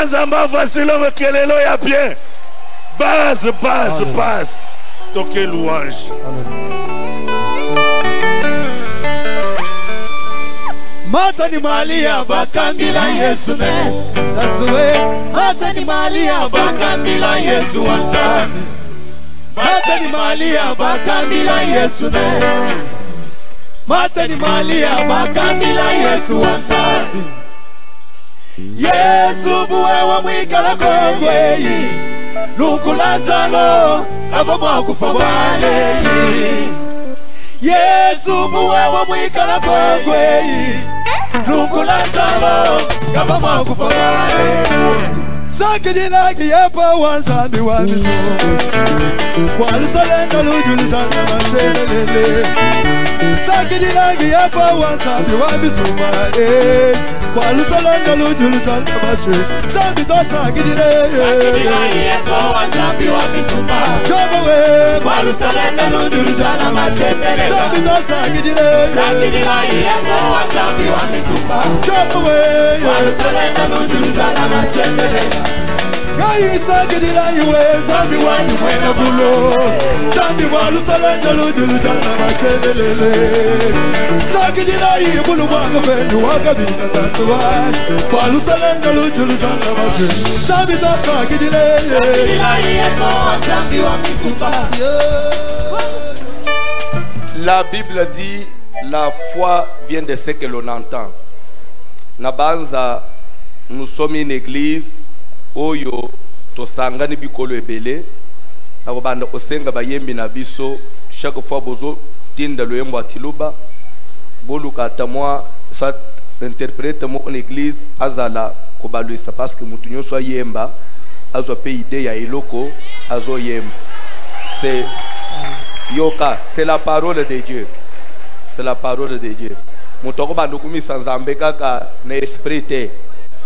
Nazamba voici l'homme qui est là, ya bien. Base. Toquez louange. Matani Malia bakambila Yesu ne. That's the way. Matani Malia bakambila Yesu wanzani. Matani Malia bakambila Yesu ne. Matani Malia bakambila Yesu wanzani. Yesu buwe wa mwikala kongweyi. Lukulazalo avamwa kufa waleyi. Yesu buwe wa mwikala kongweyi. Lukulazalo avamwa kufa waleyi. Sakidilagi yepa wanzambi wamiso. Walusalendo lujulizana mashelelele. Sakidilagi yepa wanzambi wamiso wale. Walusalendo lujulizana mashelelele. Zambi to sakidilagi. Sakidilagi yepa wanzambi wamiso wale. Jobawe. Walusalendo lujulizana mashelelele. Zambi to sakidilagi. Sakidilagi yepa wanzambi wamiso wale. Jobawe. Walusalendo lujulizana mashelelele. Gai sakidila iwe zambi wani mwena bulo. Zambi walu salenda lujulu jana makelele. Sakidila iwe bulu waka fendu waka bina tatuwa. Walu salenda lujulu jana makelele. Zambi to sakidila. Sakidila iwe to zambi wamisupa. La Bible dit la foi vient de ce que l'on entend. Nabanza, nous sommes une église. Oyo tosanga ni bikolo ebele akobanda osenga bayembi na biso chaque fois bozo tinda loyembo atiluba boluka tamwa soit interprète mo en église azala kobaluisa parce que mutu nyonso ayemba azo pe idée ya eloko azo yemba. C'est yoka, c'est la parole de Dieu. C'est la parole de Dieu. Mutu akobanda kumisa nzambe kaka na esprit te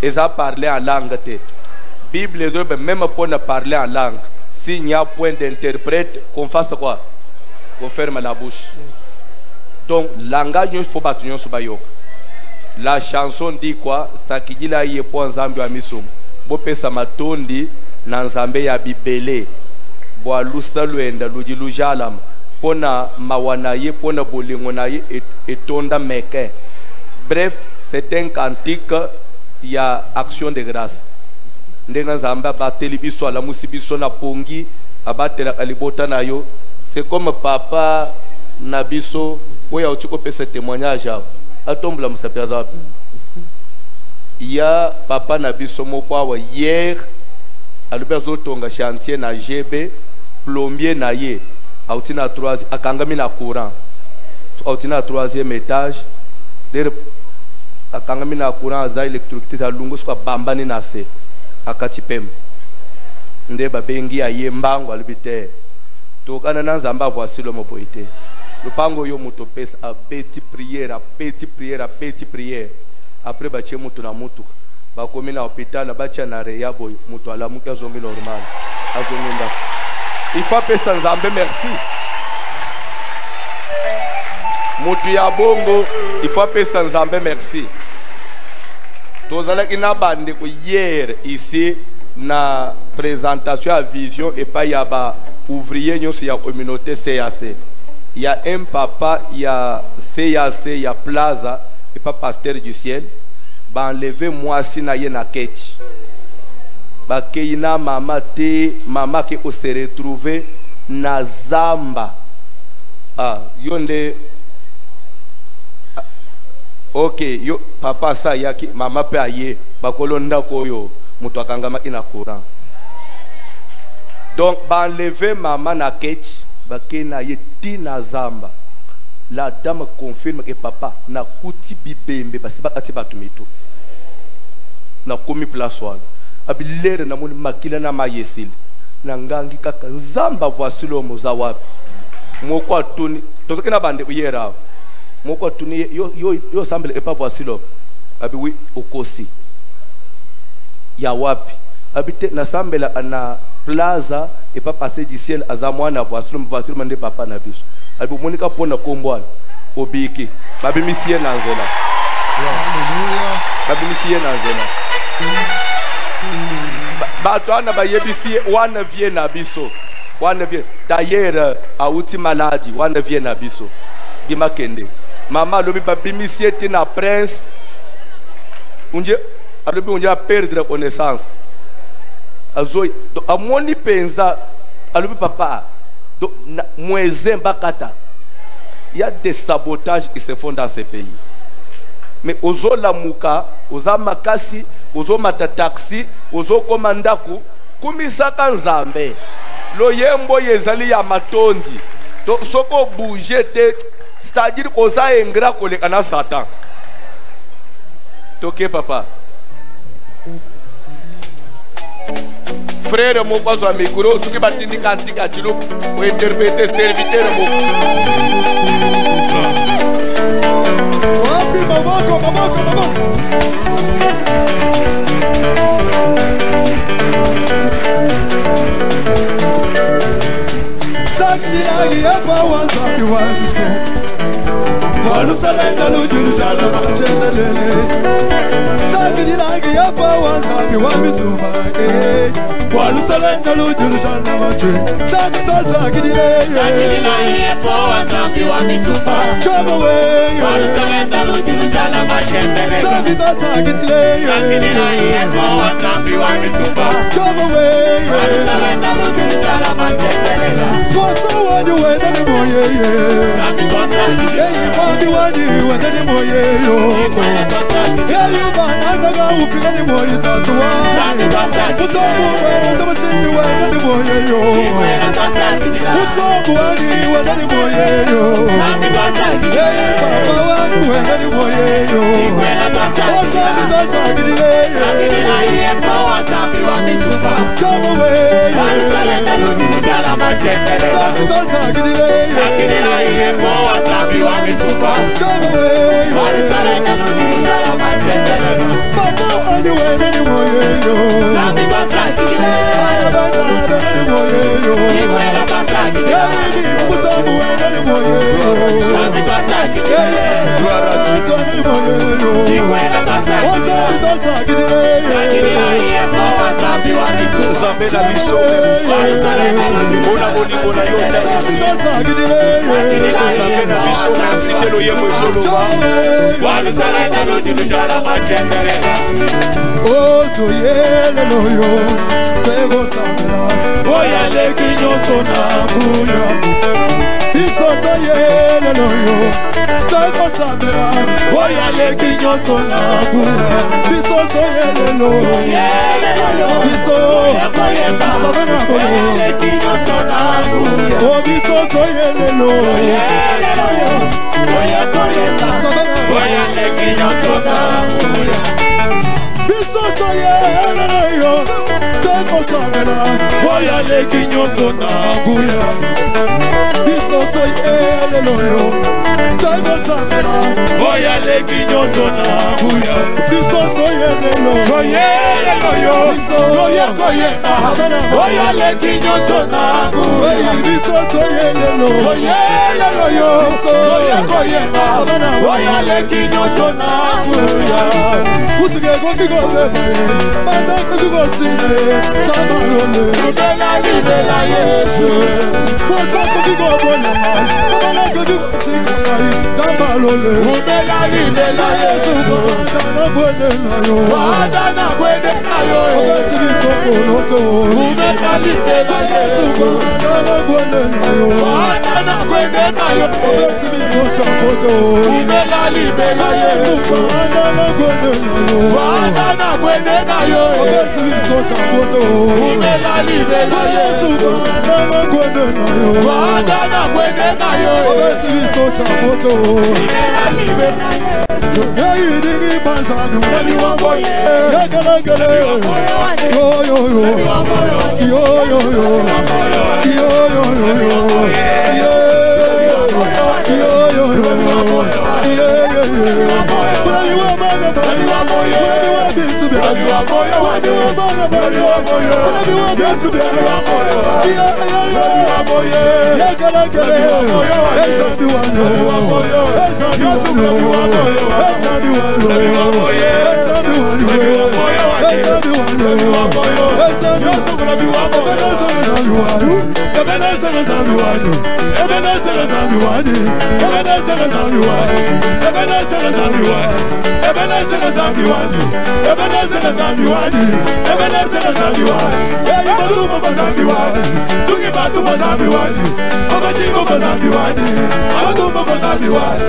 eza parler en langue te. Bible dit même pour ne parler en langue, s'il n'y a point d'interprète, qu'on fasse quoi? Qu'on ferme la bouche. Donc, langage, il faut battre sur bayok. La chanson dit quoi? Sakidila ye po nzambe wa misum. Bo pesa matondi na nzambe ya bibele. Bo alusa luenda lujilujalam. Pona mawana ye pona bolingo na ye etonda meke. Bref, c'est un cantique, il y a action de grâce. Ndenga nzamba bateli biso ala musibiso na pongi abatela kalibota nayo. C'est comme papa na biso oya uchiko pesa témoignage atombla musapia zapi. Ya papa na biso mokwa wa hier alubezo tonga chantier na GB plombier na ye autina 3 akangami na courant. Autina 3e étage der akangami na courant za électricité za lungu kwa bambani na se akatipem nde babengi aye mbango alibite tokana na nzamba voici le mopoité lupango yo muto pesa a petit prière après bache mutu na mutu bakomi na hôpital bacha na reya boy mutu alamuki azongi normal azongi. Il faut pesa nzambe merci mutu ya bongo, il faut pesa nzambe merci. Tozala kina bande ko hier ici na présentation à vision et pas yaba ouvrier nyoso ya communauté CAC. Il y a un papa, il y a CAC, il y a Plaza et pas pasteur du ciel. Ba enlever moi si na ye na ketch. Ba keina mama te mama ke o se retrouver na zamba. Ah yonde. Ok, yo papa sa yaki mama pe aye bakolonda koyo mutu akangama ina courant. Donc ba enlever maman na ketch ba kena ye ti na zamba. La dame confirme que papa na kuti bibembe basi bakati batumito. Na komi place wana. Abilere na moni makila na mayesil. Na ngangi kaka zamba voici l'homme za wapi. Moko tuni tozoke na bande uyera. Moko tuni yo semble et pas voici l'homme. Abi oui okosi. Ya wapi. Habite na sambela na plaza et pas passer du ciel azamwana voici l'homme de papa na biso. Abi monika pona kombwana obiki. Babi misie na nzela. Babi misie na nzela. Batwana ba yebisi wana vie na biso. Wana vie. D'ailleurs auti maladie wana vie na biso. Bima kende. Mama lobi ba bimisi ete na prince. Unje alobi unje a perdre connaissance. Azo amoni penza alobi papa. Donc moisin bakata. Il y a des sabotages qui se font dans ces pays. Mais ozo la muka, oza makasi, ozo mata taxi, ozo komandaku, kumisaka nzambe. Lo yembo yezali ya matondi. Donc soko bouger te, c'est-à-dire oza engra koleka na Satan. Toke papa. Frère mon pas au micro, ce qui va tenir cantique à Tilo pour interpréter serviteur mon. wani. Ebenezer Zambi wani. Ebenezer Zambi wani. Ebenezer Zambi wani. Ebenezer Zambi wani. Ebenezer Zambi wani. Ebenezer Zambi wani. Yeah, you do for Zambi wani. Do give back to Zambi wani. Obajimo for Zambi wani. I do for Zambi wani.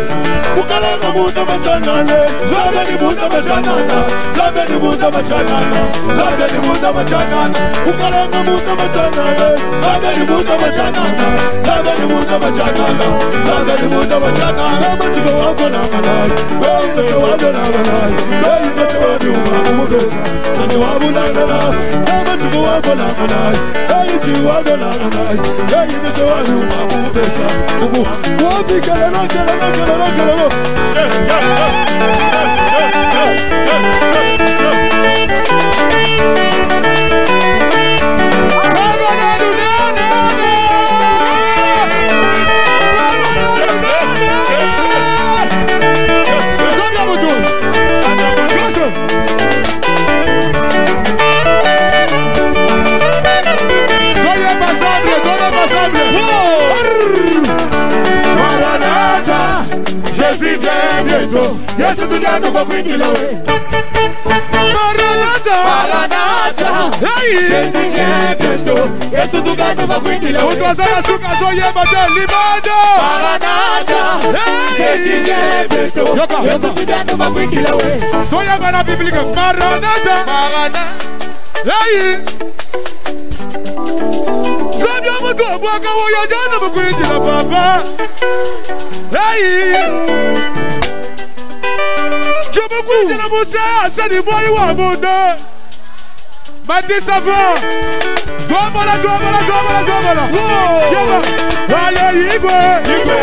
Ukalanga muda machanane. Zabe ni muda machanana. Zabe ni muda machanana. Zabe ni muda machanana. Ukalanga muda machanane. Zabe ni muda machanana. Zabe ni muda machanana. Zabe ni muda machanana. Mama chigo wako na malai. Wewe mtoto wako na malai. Wewe mtoto wako na mubesa. Nani wabulana na. Mama chigo wako na malai. Wewe chigo wako na malai. Wewe mtoto wako na mubesa. Wapi kelele kelele kelele kelele. Jésus vient bientôt. Yesu duniani kwa kuingia wewe. Maranatha, Maranatha. Jésus vient bientôt. Yesu duniani kwa kuingia wewe. Utazana suka zoye bade limada. Maranatha. Jésus vient bientôt. Yesu duniani kwa kuingia wewe. Soya bana biblique. Maranatha, Maranatha. Zabya mugo bwaka woya jana mukwinjira papa. Jumukwinjira musa asani boy wa muda. Mandi sava. Dwabala dwabala dwabala dwabala. Jaba. Wale yigwe. Yigwe.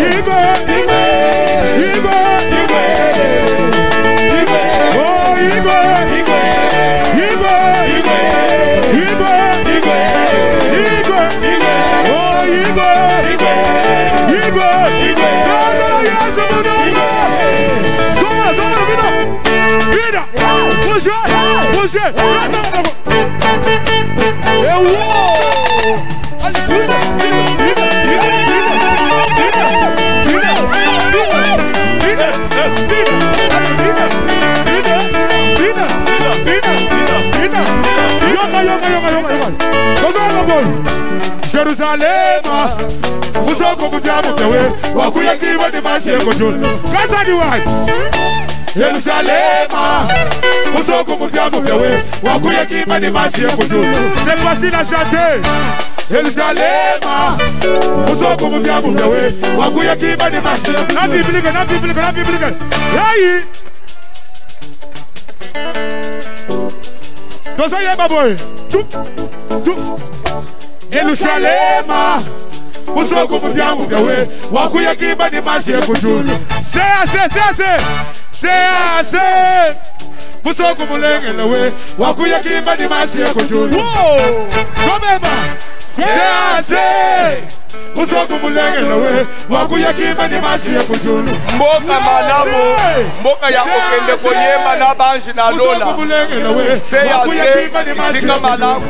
Yigwe. Yigwe. Yigwe. Yigwe. Yigwe. Oh yigwe. Yigwe. Yigwe. Yigwe. Yigwe. Yigwe. Yigwe. Yigwe. Oh yigwe. Yigwe. Yigwe. Yigwe. Dwabala yesu muda. Dwabala dwabala vida. Vida. Puxa. Puxa. Jerusalem, Musoko Mujamu Kawe, Wakuya Kiva de Masheko Jul. Kasa di white. Jerusalem, Musoko Mujamu Kawe, Wakuya Kiva de Masheko Jul. C'est facile à chanter. Jerusalem, Musoko Mujamu Kawe, Wakuya Kiva de Masheko Jul. Na biblique, na biblique, na biblique. Yayi. Tosa yeba boy. Jerusalem, Musoko Mujamu Kawe, Wakuya Kiva de Masheko Jul. C'est Musoko Mulengelewe, Wakuya Kiva de Masheko Jul. C'est Musoko Mulengelewe, Wakuya Kiva de Masheko Jul. Mboka malamu, mboka ya okende koyema na banji na lola. C'est Sika malamu,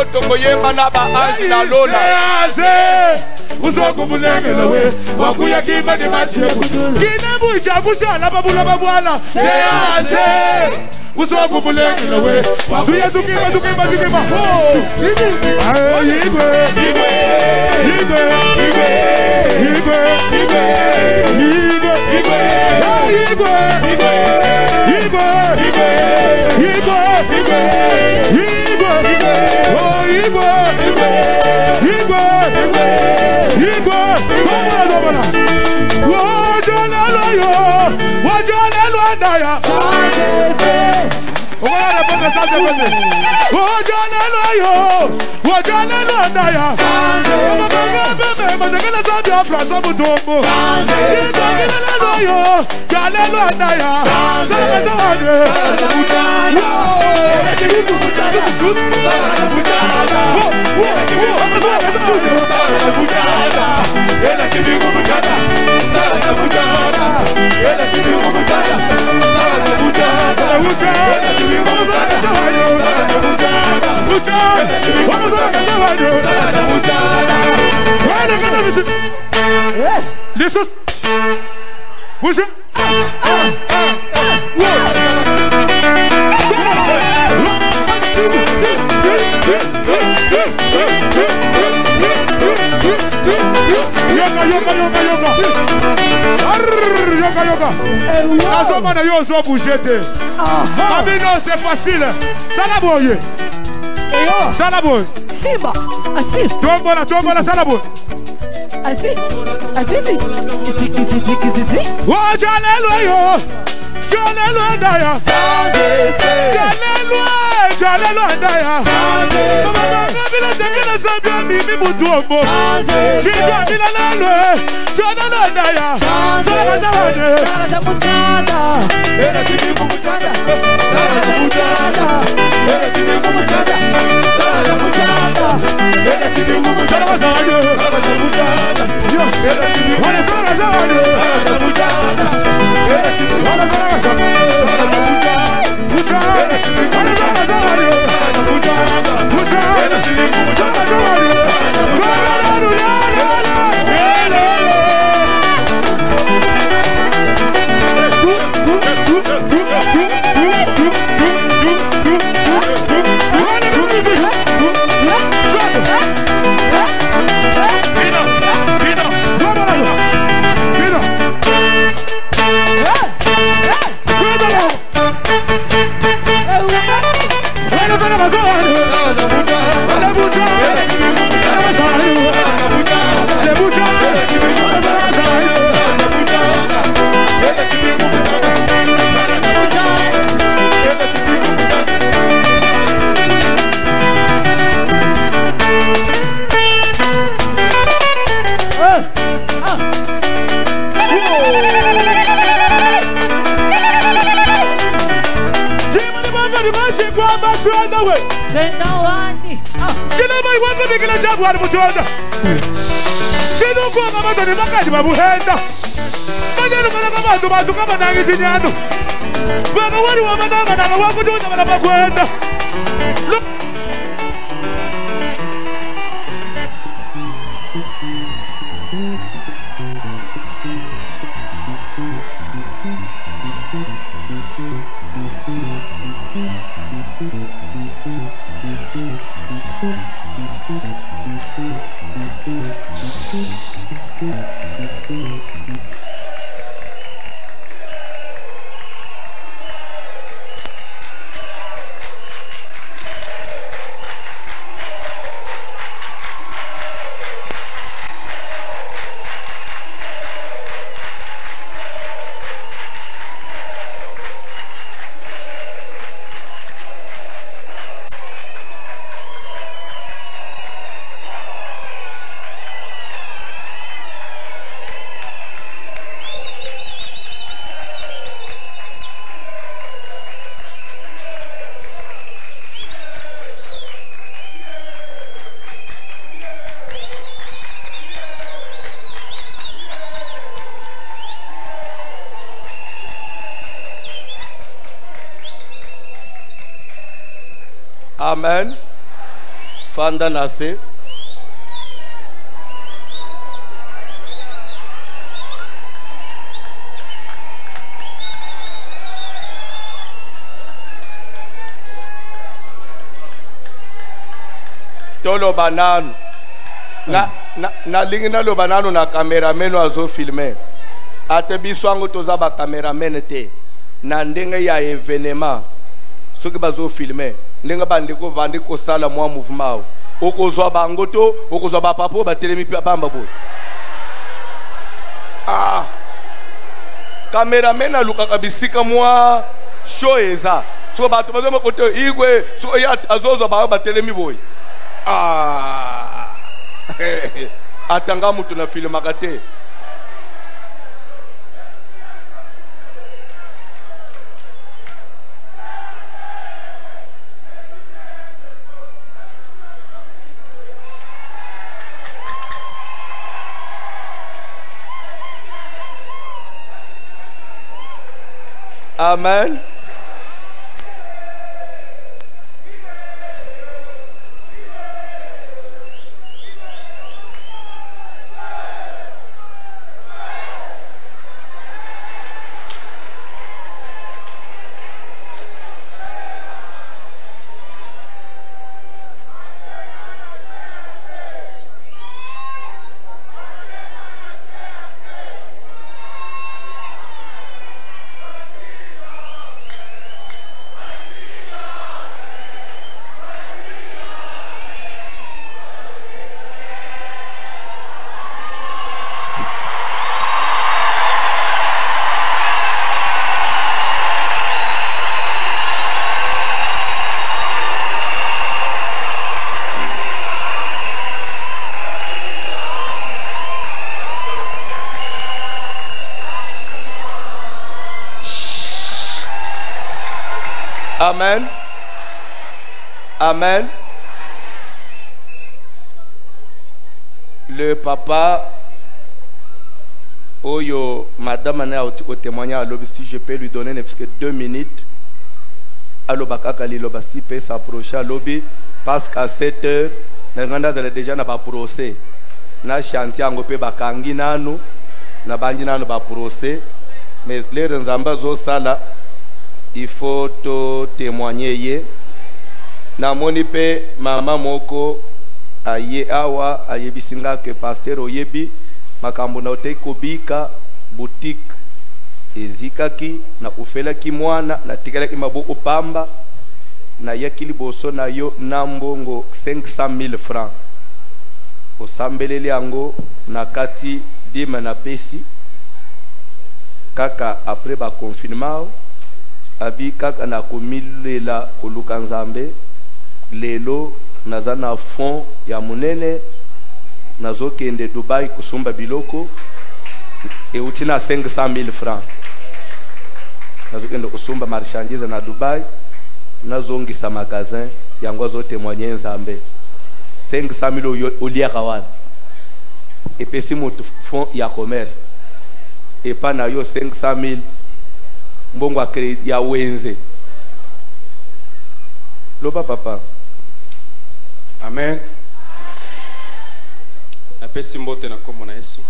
oto koyema na banji na lola. Musoko Mulengelewe, Wakuya Kiva de Masheko Jul. Kinebu chabusa la babula babwala. Musoko Mulengelewe, Wakuya Kiva de Masheko Jul. Yigwe, yigwe, yigwe, yigwe, yigwe, yigwe, yigwe, yigwe, yigwe, yigwe, yigwe, yigwe, yigwe, yigwe, yigwe, yigwe, oh yigwe, yigwe, yigwe, yigwe, yigwe, wajalelo wajalelo andaya. Oya pende sante pende. Wajalelo wajalelo andaya. Mandegela zabi afra sabu dombo. Wajalelo jalelo andaya. Sala sawade. Lucha, Jesus. Push it. Yoga. Nazomana yo zo bouger. Amino c'est facile. Salaboye. Salaboye. Simba. Assim. Tombola salaboye. Assim. Oh, Jalelo Daya. Jalelo Daya. Bila sabia mimi mutuombo. Chija bila lalo. Jalelo Daya. Salabaje. Muchada. Era tibi muchada. Era tibi muchada. Era tibi muchada. Amen. Fanda nase. Tolo banano. Na lingi na lo banano na cameraman wazo filmer. Ate biswango toza ba cameraman te. Na ndenge ya evenement. Soki bazo filmer. Ndenge bandeko vandi ko sala mwa mouvement. Okozwa bangoto, okozwa ba papo ba telemi pamba bo. Cameraman aluka kabisika mwa show eza. So bato bazo makoto igwe so ya azozo ba telemi boy. Atanga mutu na filma kate. Amen. Amen. Amen. Le papa, Oyo, madame Anna au témoignage à l'objet, si je peux lui donner 2 minutes. Alobaka Liloba si peut s'approcher à l'objet, parce qu'à 7 heures, nous avons déjà un procès. Na chantier ngope bakangi nanu na bangi nanu ba procès mais les nzamba zo sala il faut to témoigner ye na moni pe mama moko aye awa aye bisinga que pasteur oyebi makambo na ote kobika boutique ezikaki na ufela ki mwana na tikala ki maboko pamba na yakili boso na yo na mbongo 500,000 francs osambeleli yango na kati dima na pesi kaka après ba confinement abi kaka na komilela koluka nzambe lelo naza na fond ya munene nazokende Dubai kusumba biloko euti na 500,000 francs nazokende kusumba marchandise na Dubai nazongisa magasin yango zo témoigner nzambe 500,000 olia kawana et puis si mon fond ya commerce et pas na yo 500,000 mbongo a crédit ya wenze loba papa. Amen. Apesi mbote na kombo na Yesu.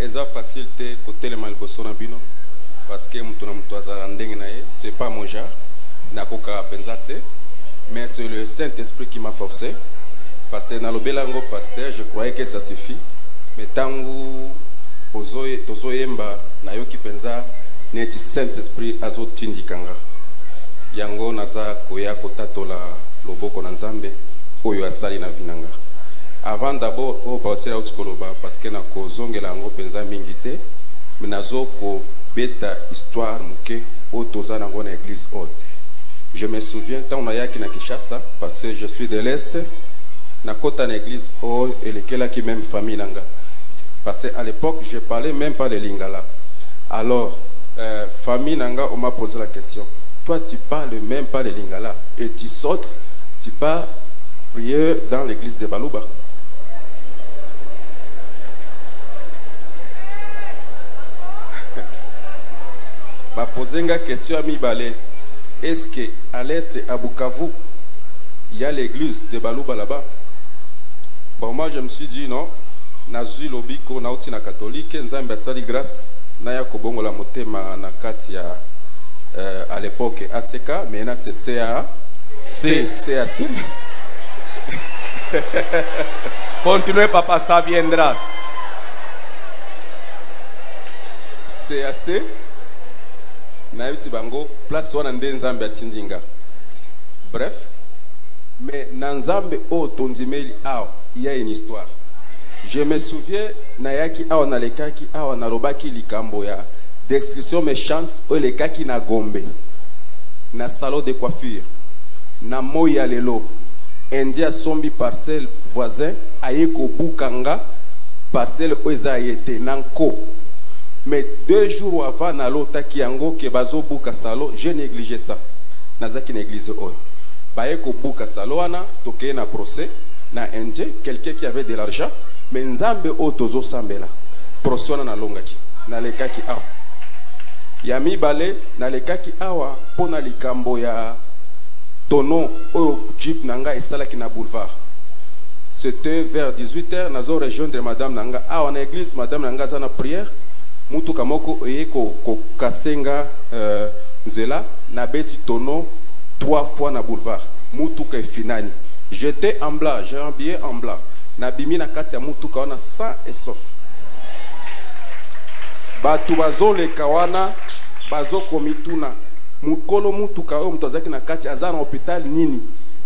Eza facilité côté le malboso na bino parce que mutu na mutu azala ndenge na ye, c'est pas mon genre na koka penzate. Mais c'est le Saint-Esprit qui m'a forcé. Parce que dans le Belango pasteur, je croyais que ça suffit. Mais tangu tozoyemba na yo kipenza neti Saint-Esprit azo tindikanga. Yango naza koya kotatola loboko na Nzambe oyo asali na vinanga. Avant d'abord o bautela utkoloba parce que na kozongela yango penza mingite, mais nazo ko beta histoire muke o toza nango na église haute. Je me souviens quand on a yaki na Kinshasa parce que je suis de l'Est na kota na église oh et lequel qui même famille nanga parce qu'à l'époque je parlais même pas le lingala. Alors famille nanga on m'a posé la question, toi tu parles même pas le lingala et tu sautes tu pars prier dans l'église de Baluba. Ba poser nga question à mi balé. Est-ce qu'à l'est, à Bukavu, il y a l'église de Baluba là-bas? Bon, moi je me suis dit non. Nazu lobiko nauti na catholique, nzambe asali grâce, naya kobongo la motema na kati ya à l'époque ACK, mais là c'est CAC. Continuez papa, ça viendra. CAC. Naïsi bango place wana nde nzambe atindinga. Bref, mais nanzambe o tondimeli ao il y a une histoire. Je me souviens nayaki ao na lekaki ao na robaki likambo ya description méchante o lekaki na Gombe na salon de coiffure na moya lelo india sombi parcelle voisin ayeko bukanga parcelle oza yete nanko. Mais 2 jours avant na lotaki yango ke bazo buka salo, j'ai négligé ça. Nazaki l'église oyo. Baye ko buka salo wana toke na procès na indien, quelqu'un qui avait de l'argent, mais nzambe o tozo sambela. Procès na longaki, na lekaki awa. Yami bale na lekaki awa pona likambo ya tono o jeep nanga esalaki na boulevard. C'était vers 18h nazo rejoindre madame nanga awa na église, madame nanga za na prière. Mutu kamoko eye ko kasenga nzela na beti tono 3 fois na boulevard. Mutu ka finani. J'étais en blanc, j'ai un billet en blanc. Na bimi na kati ya mutu ka wana sain et sauf. Batu bazo le kawana bazo komituna. Mukolo mutu ka o mutazaki na kati azana hôpital nini.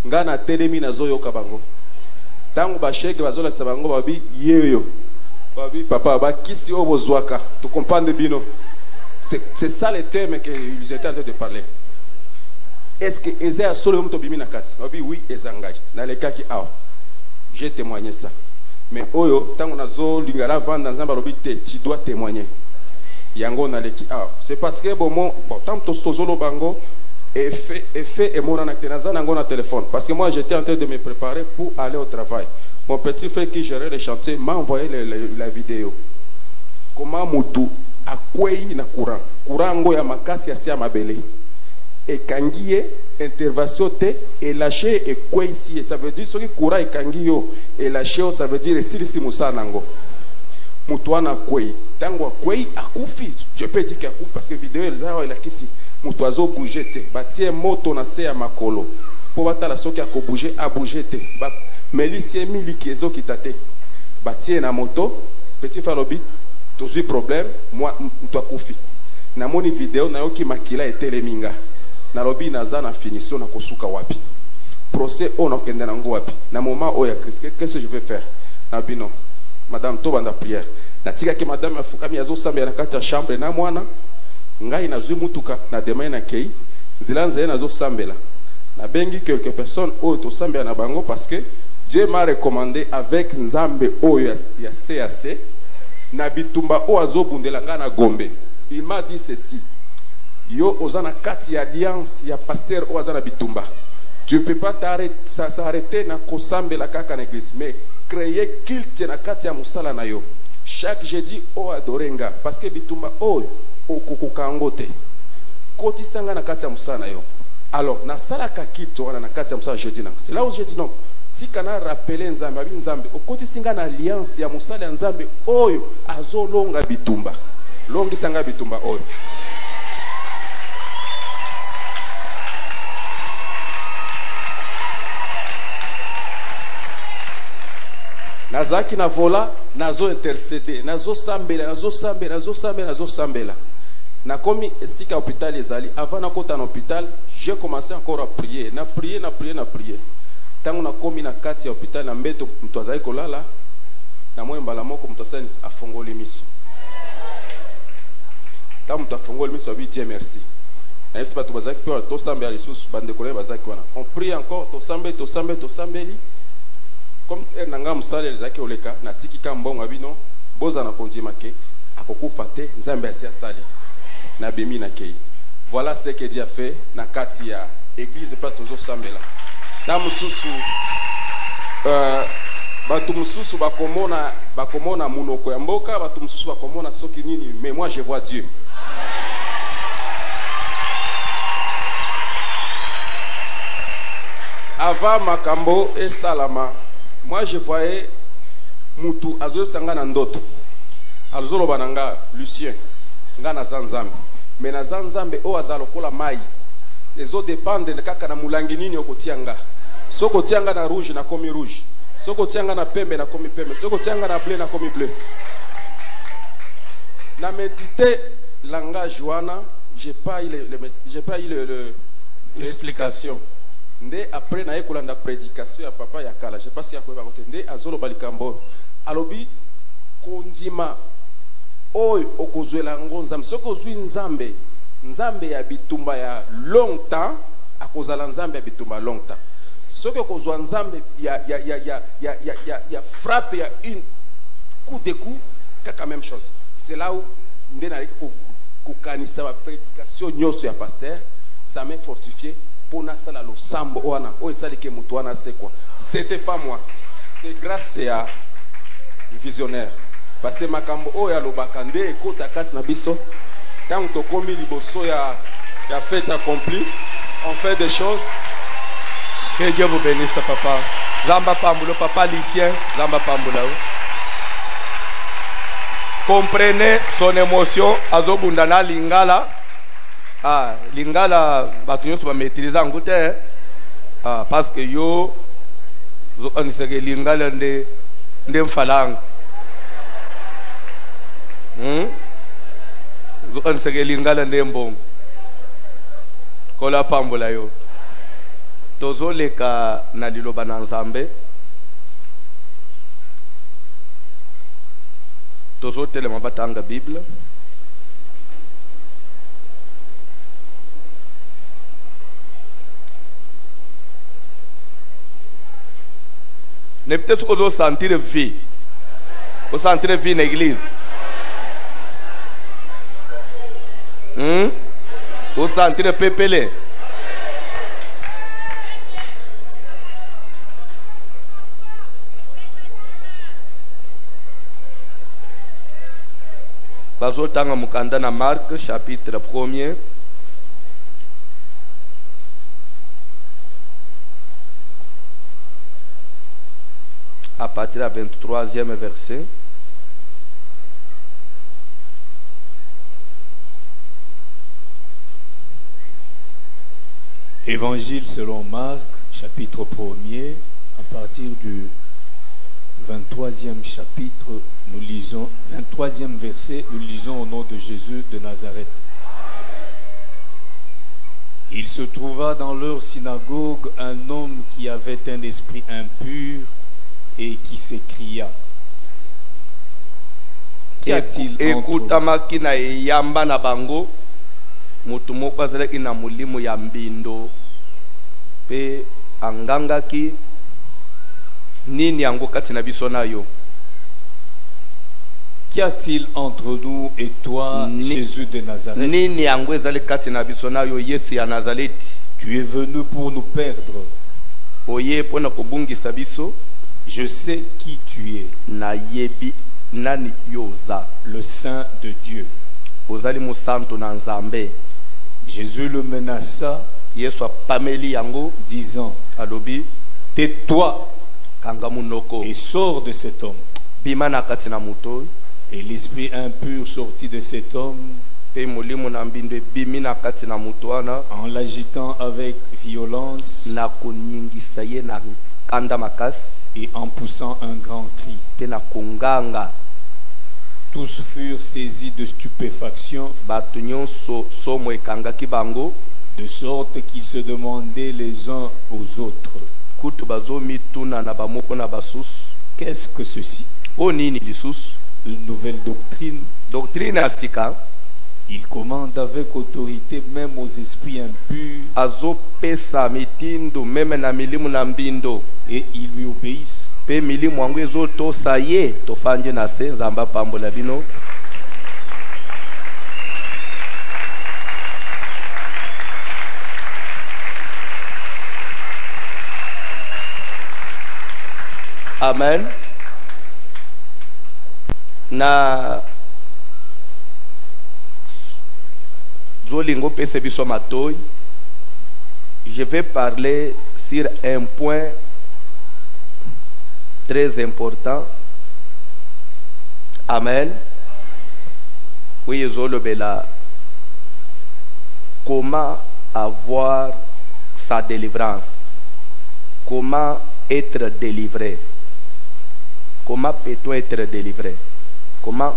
Nga na telemi na zo yoka bango. Tango ba shege bazo la sabango babi yeyo. Babi papa ba kisi obozwaka tu comprends bino. C'est ça le terme qu'ils étaient en train de parler. Est-ce que Ezea solo mto bimi na kati? Babi oui ezangaji. Na le kaki aw. J'ai témoigné ça. Mais oyo tango nazo lingala vanda nzamba lobi te tu dois témoigner. yango na leki ah c'est parce que bon tant tozolo bango effet et mon anacténaza nango na téléphone parce que moi j'étais en train de me préparer pour aller au travail. Mon petit frère qui gérait le chantier m'a envoyé la vidéo. Comment mutu akwei na courant ngo ya makasi ya sia mabele et kangiye intervention te et lâcher et kwei si ça veut dire ce qui courant et kangiyo et lâcher ça veut dire si musa nango mutu ana kwei tango kwei akufi je peux dire qu'akufi parce que vidéo elza ila kisi mutu azo bouger te batie moto na se ya makolo po batala soki a ko bouger a bouger te ba melisie miliki ezo kitate batie na moto petit falobi tozi problème moi mutu akufi na moni vidéo na yoki makila eteleminga na lobi naza na finition na kosuka wapi procès on a kende nango wapi na moment o ya Christ qu'est-ce que je vais faire na bino madame to banda prière na tika ke madame afukami yazo sambela kati ya chambre na mwana ngai na zui mutuka na demain na kei zilanza na zo sambela na bengi quelques personnes o to sambela na bango parce que Dieu m'a recommandé avec nzambe o ya CAC na bitumba o azobundela nga na Gombe. Il m'a dit ceci: yo ozana kati alliance ya pasteur o azana bitumba, tu ne peux pas s'arrêter na kosambela kaka na église mais créer culte na kati ya musala na yo chaque jeudi o adorenga parce que bitumba o okukukango te kotisanga na kati ya musala na yo. Alors na sala ka kitu wana na kati ya musala jeudi na c'est là où je dis non tika na rappeler nzambe abi nzambe okotisinga na alliance ya musala ya nzambe oyo azolonga bitumba longisanga bitumba oyo. Nazaki na vola nazo intercéder nazo sambela na komi esika hôpital ezali avant na kota na hôpital j'ai commencé encore à prier na prier tango na komi na kati ya hôpital na mbeto mtu azali kolala na moyo mbala moko mtu asani afongoli miso tango mtu afongoli miso abi Dieu merci na yesi batu bazaki pe to sambela lisusu bande kolé bazaki wana on prie encore to sambeli comme nanga musale ezaki oleka na tiki ka mbongo abino boza na kondima ke akokufa te nzambe asia sali na bemi na kei. Voilà ce que Dieu a fait na kati ya église pas toujours sambela na mususu batu mususu bakomona munoko ya mboka batu mususu bakomona soki nini mais moi je vois Dieu. Avant makambo et salama moi je voyais mutu azo sanga na ndoto azolo bananga Lucien nga na zanzambe mais na zanzambe o azalo kola mai ezo dépendre de kaka na mulangi nini okotianga soko tianga na rouge na komi rouge soko tianga na pembe na komi pembe soko tianga na bleu na komi bleu na méditer langage wana j'ai pas eu l'explication nde après na ekolanda prédication ya papa ya kala je sais pas si akoyeba kote nde azolo balikambo alobi kondima oyo okozwela ngo nzambe soko ozwi nzambe ya bitumba ya longtemps akozala nzambe ya bitumba longtemps soko okozwa nzambe ya frappe ya une coup de coup kaka même chose c'est là où nde na kokanisa ba prédication nyonso ya pasteur ça m'a fortifié pour nasala lo sambo wana o esali ke mutu wana c'est quoi c'était pas moi c'est grâce à visionnaire parce que makambo o ya lobaka nde ekota kati na biso tant to komi liboso ya fête accomplie on fait des choses. Que Dieu vous bénisse papa Zamba Pambulo papa Lucien Zamba Pambula. Comprenez son émotion azobundana lingala. Ah, lingala batu nyonso ba maîtriser ngute parce que yo zo aniseke lingala nde mfalanga zo aniseke lingala nde mbongo kola pambola yo tozo leka na liloba na nzambe tozo telema batanga Bible ne peut-être qu'on doit sentir vie. On sentir vie dans l'église. Vous sentez le pépélé? Bazotanga mukanda na Marc chapitre 1er. À partir du 23e verset. Évangile selon Marc, chapitre 1er, à partir du 23e chapitre, nous lisons, 23e verset, nous lisons au nom de Jésus de Nazareth. Il se trouva dans leur synagogue un homme qui avait un esprit impur et qui s'écria. Qu'y a-t-il entre bango? Mutu moko azalaki na mulimu ya mbindo pe angangaki nini yango kati na biso na yo? Qu'y a-t-il entre nous et toi, Jésus de Nazareth? Nini yango ezali kati na biso na yo Yesu ya Nazareti? Tu es venu pour nous perdre. Oye pona kobungisa biso. Je sais qui tu es. Na yebi nani yoza, le Saint de Dieu. Ozali musanto na Nzambe. Jésus le menaça, Yesu apameli yango, disant, alobi, tais-toi kanga munoko et sors de cet homme. Bima na kati na muto. Et l'esprit impur sortit de cet homme, pe mulimu na mbindo bimi na kati na muto wana, en l'agitant avec violence, na kunyingisa ye na kanda makasi, et en poussant un grand cri. Pe na kunganga. Tous furent saisis de stupéfaction, de sorte qu'ils se demandaient les uns aux autres, qu'est-ce que ceci? Une nouvelle doctrine. Il commande avec autorité même aux esprits impurs, et ils lui obéissent. Pe milimu wangu ezoto saye tofanje na se Nzamba pambola bino. Amen. Na zolingo pese biso matoyi. Je vais parler sur un point très important. Amen. Oui, Zolobela. Comment avoir sa délivrance? Comment être délivré? Comment peut-on être délivré? Comment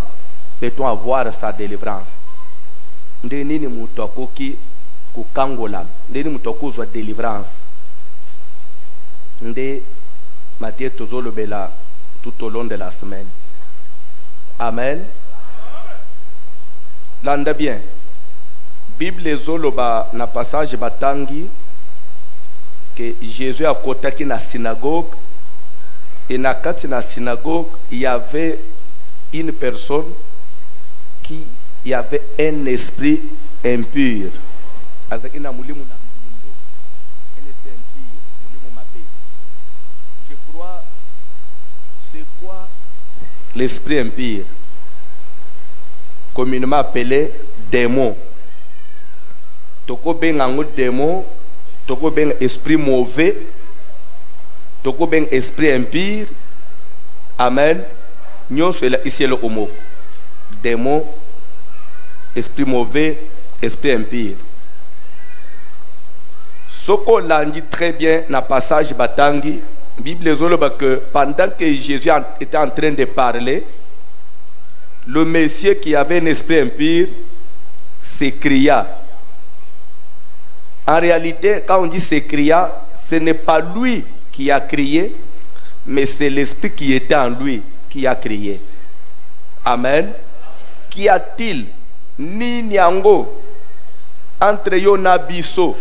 peut-on avoir sa délivrance? Ndeni mutokoki kukangola. Ndeni mutokuzwa délivrance. Nde Matthieu tozolobela tout au long de la semaine. Amen. Landa bien. Bible zoloba na passage batangi que Jésus a kotaki na synagogue, et na kati na synagogue il y avait une personne qui avait un esprit impur. Azaki na mulimu na mbindo. Un esprit impur, mulimu mabe. Je crois, c'est quoi l'esprit impur? Communément appelé démon. Toko ben ango démon, toko ben esprit mauvais, toko ben esprit impur. Amen. Nyon soit ici le homo. Démon, esprit mauvais, esprit impur. Soko l'a dit très bien dans le passage Batangi. Bible zoloba que pendant que Jésus était en train de parler, le Messie qui avait un esprit impur s'écria. En réalité, quand on dit s'écria, ce n'est pas lui qui a crié, mais c'est l'esprit qui était en lui qui a crié. Amen. Qu'y a-t-il ni nyango entre Yonabiso?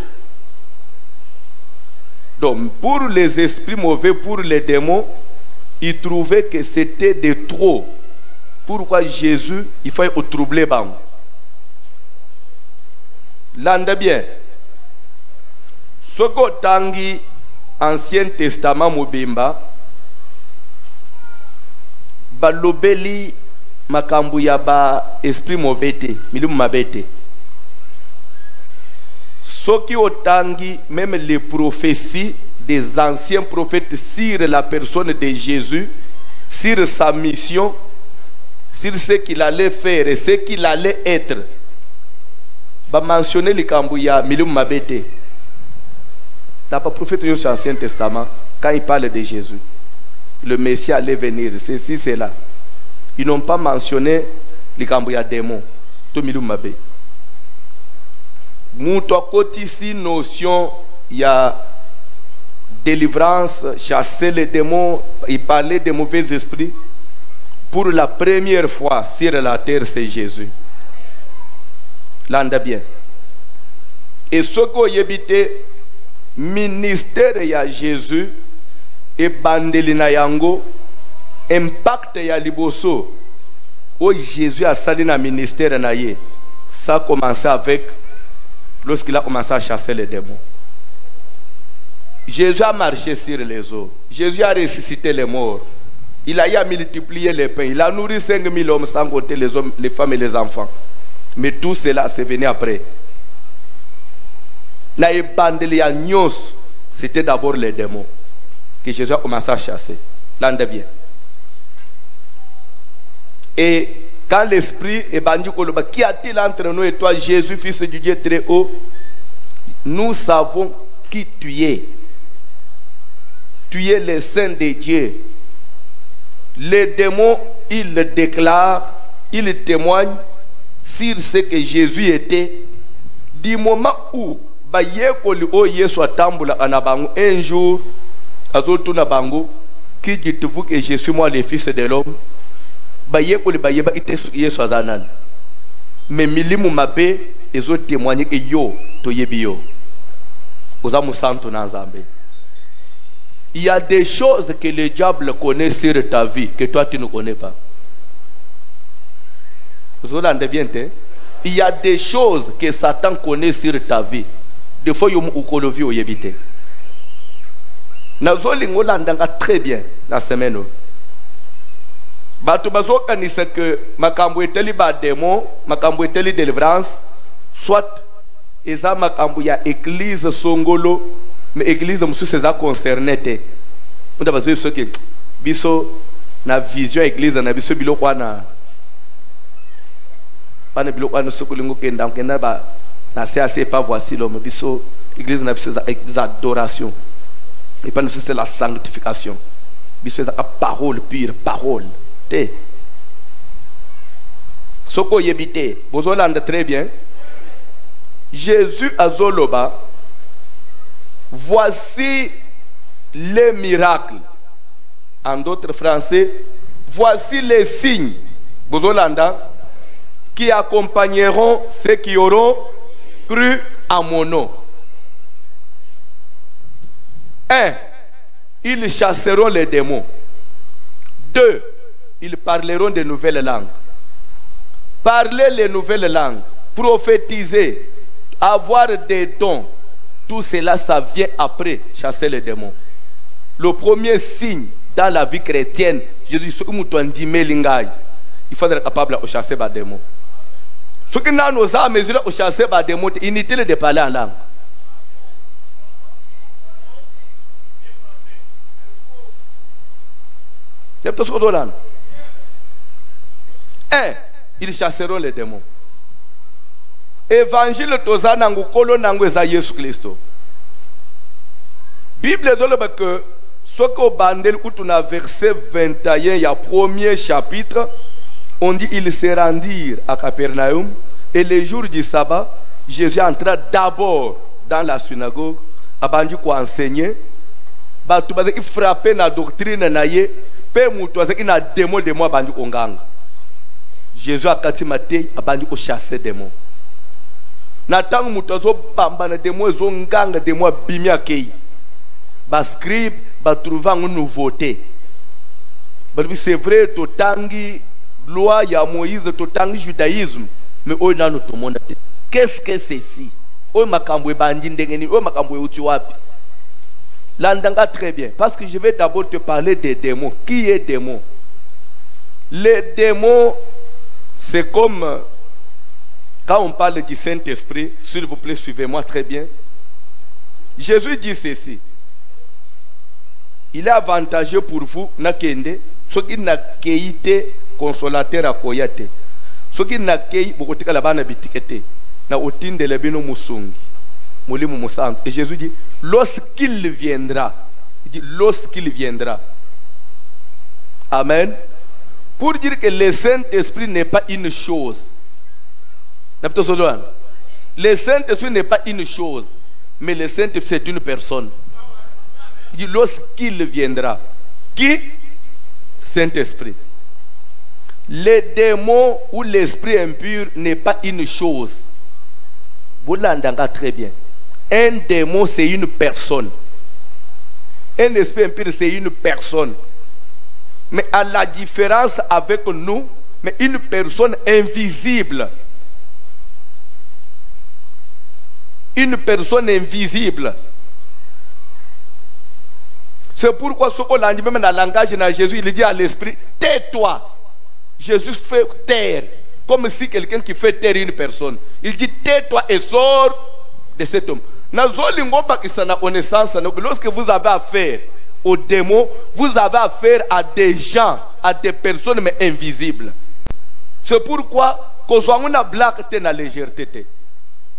Donc, pour les esprits mauvais, pour les démons, ils trouvaient que c'était de trop. Pourquoi Jésus, il faut troubler bang. Landa bien. Soko tangi Ancien Testament mobimba balobeli makambu ya ba esprit mauvais milimu mabete. Soki otangi même les prophéties des anciens prophètes sur la personne de Jésus, sur sa mission, sur ce qu'il allait faire et ce qu'il allait être. Ba mentionner le kambuya milimu mabete. Dans le prophète de l'Ancien Testament, quand il parle de Jésus, le Messie allait venir, ceci, cela. Ils n'ont pas mentionné les kambuya démons. Tout milimu mabé. Mouto côté ici notion il y a délivrance, chasser les démons, il parlait des mauvais esprits. Pour la première fois sur la terre, c'est Jésus. L'anda bien. Et ce qu'on y habite, ministère ya Jésus et bandelina yango, impact ya liboso, où Jésus a sali na ministère na ye. Ça a commencé avec lorsqu'il a commencé à chasser les démons. Jésus a marché sur les eaux. Jésus a ressuscité les morts. Il a multiplié les pains. Il a nourri 5000 hommes sans compter les hommes, les femmes et les enfants. Mais tout cela, c'est venu après. C'était d'abord les démons que Jésus a commencé à chasser. L'ande bien. Et quand l'esprit est bandu, qui a-t-il entre nous et toi, Jésus, fils du Dieu très haut? Nous savons qui tu es. Tu es le Saint de Dieu. Les démons, ils le déclarent, ils témoignent sur ce que Jésus était. Du moment où un jour, qui dites-vous que je suis moi le fils de l'homme? Mais milimu mabe ils ont témoigné que yo to yebio. Il y a des choses que le diable connaît sur ta vie que toi tu ne connais pas. Vous entendez bien? Il y a des choses que Satan connaît sur ta vie. Des fois, il y a des choses très bien la semaine. Batu bazo kanisa que makambo eteli ba démon, makambo eteli délivrance, soit eza makambo ya église songolo, mais église musu seza concerné te. On a bazo ce que biso na vision église na biso biloko wana. Pana biloko wana sokolingo kenda kenda ba na c'est pas voici l'homme biso église na biso adoration. Et pas c'est la sanctification. Biso eza parole pure, parole. Soko yebite, bozolanda très bien. Jésus a zoloba. Voici les miracles. En d'autres français, voici les signes. Bozolanda qui accompagneront ceux qui auront cru à mon nom. 1. Ils chasseront les démons. 2. Ils parleront de nouvelles langues. Parler les nouvelles langues, prophétiser, avoir des dons, tout cela, ça vient après chasser les démons. Le premier signe dans la vie chrétienne, Jésus, il faut être capable de chasser les démons. Ce qui nous a mesuré de chasser les démons, c'est inutile de parler en langue. C'est tout ce que nous avons. 1. Ils chasseront les démons. Évangile toza nangu kolo nangu eza Yesu Christo. Bible zoloba que soko bandel kutuna verset 21 il y a premier chapitre on dit ils se rendirent à Capernaum et le jour du sabbat Jésus entra d'abord dans la synagogue abandi ko enseigner batu bazaki frapper na doctrine na ye pe mutu azaki na démon de moi bandi ko nganga. Jésus a kati maté abandi ko chasser démon. Na tangu mutu azo bamba na démon zo nganga démon bimi akei. Ba scribe ba trouver une nouveauté. C'est vrai to tangi loi ya Moïse to tangi judaïsme mais au nan tout monde. Qu'est-ce que c'est ici? oyo makambo ebandi ndenge nini, oyo makambo euti wapi. Landanga très bien, parce que je vais d'abord te parler des démons. Qui est démon? Les démons, c'est comme quand on parle du Saint-Esprit. S'il vous plaît, suivez-moi très bien. Jésus dit ceci: il est avantageux pour vous nakende ce qui n'a qualité consolateur à koyate, ce qui n'a qualité bokotika la bana bitikete na otinde le bino musungi mulimu musam. Et Jésus dit lorsqu'il viendra, il dit lorsqu'il viendra. Amen. Pour dire que le Saint-Esprit n'est pas une chose. Le Saint-Esprit n'est pas une chose, mais le Saint-Esprit c'est une personne. Il dit lorsqu'il viendra. Qui? Saint-Esprit. Les démons ou l'esprit impur n'est pas une chose. Vous l'entendez très bien. Un démon c'est une personne. Un esprit impur c'est une personne. Mais à la différence avec nous, mais une personne invisible. Une personne invisible. C'est pourquoi ce qu'on a dit même dans le langage de Jésus, il dit à l'esprit, tais-toi. Jésus fait taire, comme si quelqu'un qui fait taire une personne. Il dit, tais-toi et sors de cet homme. Lorsque vous avez affaire aux démons, vous avez affaire à des gens, à des personnes mais invisibles. C'est pourquoi qu'on soit une blague dans la légèreté.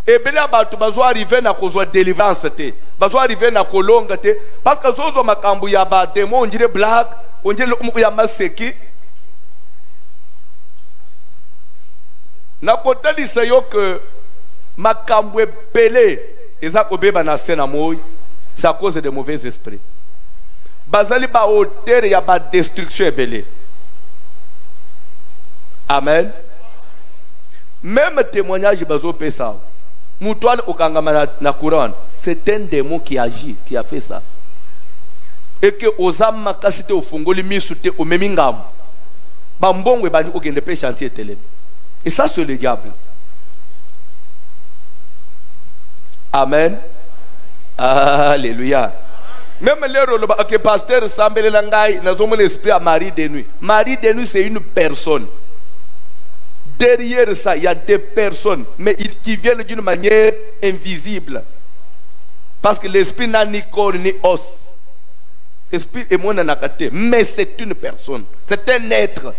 Et bien bato bazo arriver na kozwa délivrance te, bazo arriver na kolonga te, parce que zozo makambu ya ba démon on dirait blague, on dirait ya maseki. Na kotalisa yo que makambu belé eza kobeba na sena moy, c'est à cause de mauvais esprits. Bazali ba hauteur ya ba destruction ebelé. Amen. Même témoignage bazo pesa. Moutouane okangama na Coran, c'est un démon qui agit, qui a fait ça. Et que osama kasite ofungoli misute o memingam. Bambongwe bani okende pe chantier télé. Et ça c'est le diable. Amen. Alléluia. Même les rôles que pasteur Sambele Langai n'a pas l'esprit à Marie de nuit. Marie de nuit c'est une personne. Derrière ça, il y a des personnes, mais qui viennent d'une manière invisible. Parce que l'esprit n'a ni corps ni os. L'esprit est mon anakaté, mais c'est une personne. C'est un être.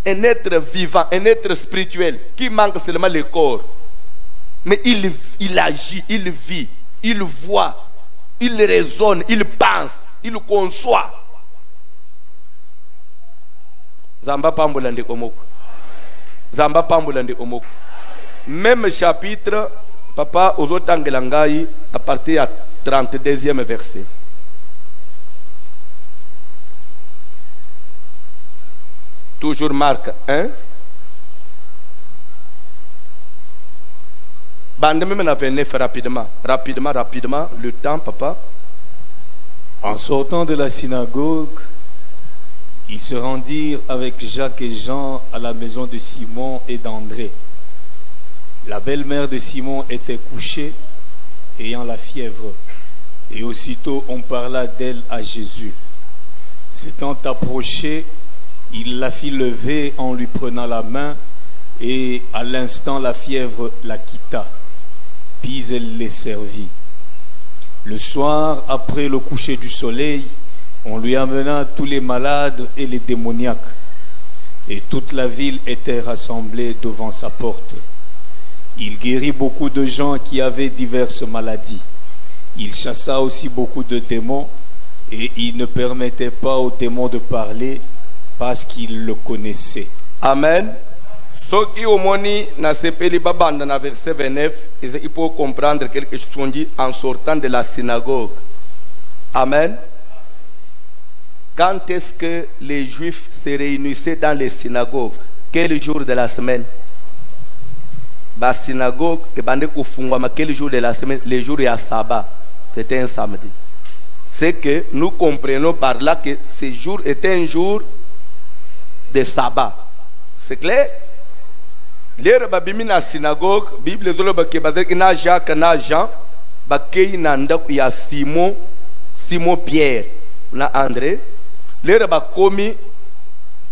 Un être vivant, un être spirituel, qui manque seulement le corps. Mais il agit, il vit, il voit, il raisonne, il pense, il conçoit. Zamba pambola ndeko moko. Zamba pambola ndeko moko. Même chapitre, papa ozotangela ngai à partir du 32e verset. Toujours Marc 1. Bande même na 29 rapidement. Rapidement, le temps papa. En sortant de la synagogue, ils se rendirent avec Jacques et Jean à la maison de Simon et d'André. La belle-mère de Simon était couchée, ayant la fièvre. Et aussitôt on parla d'elle à Jésus. S'étant approché, il la fit lever en lui prenant la main, et à l'instant la fièvre la quitta. Puis elle les servit. Le soir, après le coucher du soleil, on lui amena tous les malades et les démoniaques, et toute la ville était rassemblée devant sa porte. Il guérit beaucoup de gens qui avaient diverses maladies. Il chassa aussi beaucoup de démons, et il ne permettait pas aux démons de parler parce qu'il le connaissait. Amen. Ce qui au moni na sepeli babanda na verset 29, il faut comprendre quelque chose qu'on dit en sortant de la synagogue. Amen. Quand est-ce que les Juifs se réunissaient dans les synagogues? Quel jour de la semaine? La synagogue, quel jour de la semaine? Les jours à sabbat. C'était un samedi. C'est que nous comprenons par là que ce jour était un jour de sabbat. C'est clair? lere babimi na synagogue bible zoloba ke bazaki na Jacques na Jean bakei na ndako ya Simon Pierre na André lere bakomi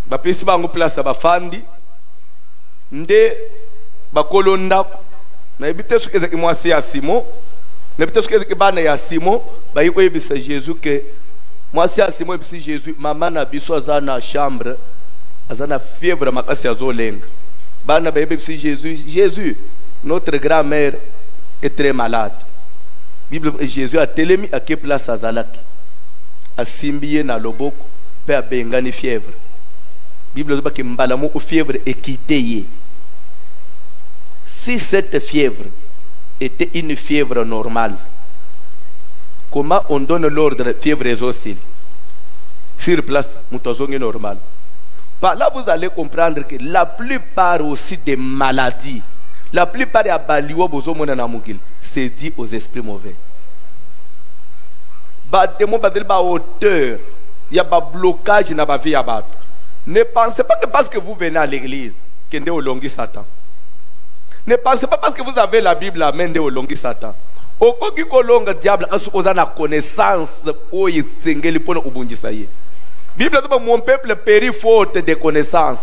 bapesi bango place bafandi nde bakolo ndako na ebite soki ezaki mwasi ya Simon na ebite soki ezaki bana ya Simon bayi koyebisa Jésus ke mwasi ya Simon ebisi Jésus mama na biso aza na chambre aza na fièvre makasi azolenga bana bayebi Jésus notre grand-mère est très malade. Bible Jésus a telemi à quelle place azalaki asimbiye na loboko pe abengani fièvre. Bible zoba ke mbala moko fièvre ekiteye. Si cette fièvre était une fièvre normale, comment on donne l'ordre fièvre exaucée sur place mutazongi normal? Par là, vous allez comprendre que la plupart aussi des maladies, la plupart des abaliwa bozomona na mugil, c'est dit aux esprits mauvais. Ba démon ba ba hauteur, il y a ba blocage na ba vie ya ba. Ne pensez pas que parce que vous venez à l'église, que ndé olongi Satan. Ne pensez pas parce que vous avez la Bible à main ndé olongi Satan. Okoki kolonga diable asu oza na connaissance oyi tsengeli pona ubungisa ye. Bible dit mon peuple périt faute de connaissances.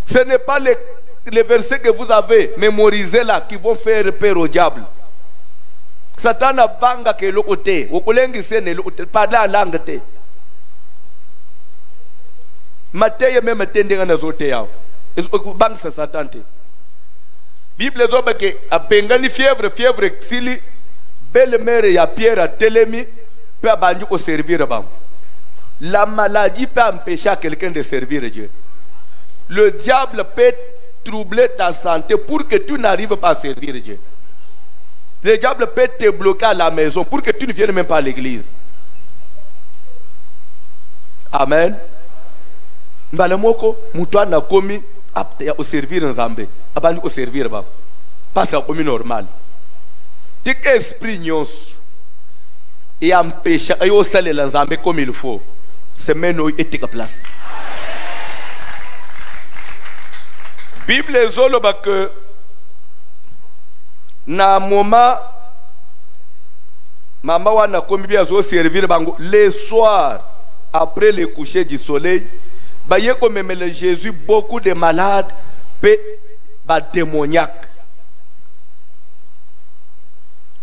Ce n'est pas les versets que vous avez mémorisés là qui vont faire peur au diable. Satan a banga ke lokote, okolengi sene lokote, parle la langue te. Mateye même tendenga na zote yao. Bang sa Satan te. Bible dit que a bengani fièvre xili belle-mère ya Pierre a telemi peut abandonner au servir. La maladie peut empêcher quelqu'un de servir Dieu. Le diable peut troubler ta santé pour que tu n'arrives pas à servir Dieu. Le diable peut te bloquer à la maison pour que tu ne viennes même pas à l'église. Amen. Mbalemoko mutwa na komi apte au servir nzambe abandi au servir ba parce que comme normal. Tek esprit nyos et empêcher et au saler l'ensemble comme il faut. C'est maintenant et tes place. Bible zolo ba que na moment maman wana comme bien zo servir bango le soir après le coucher du soleil ba ye comme même Jésus beaucoup de malades pe ba démoniaques.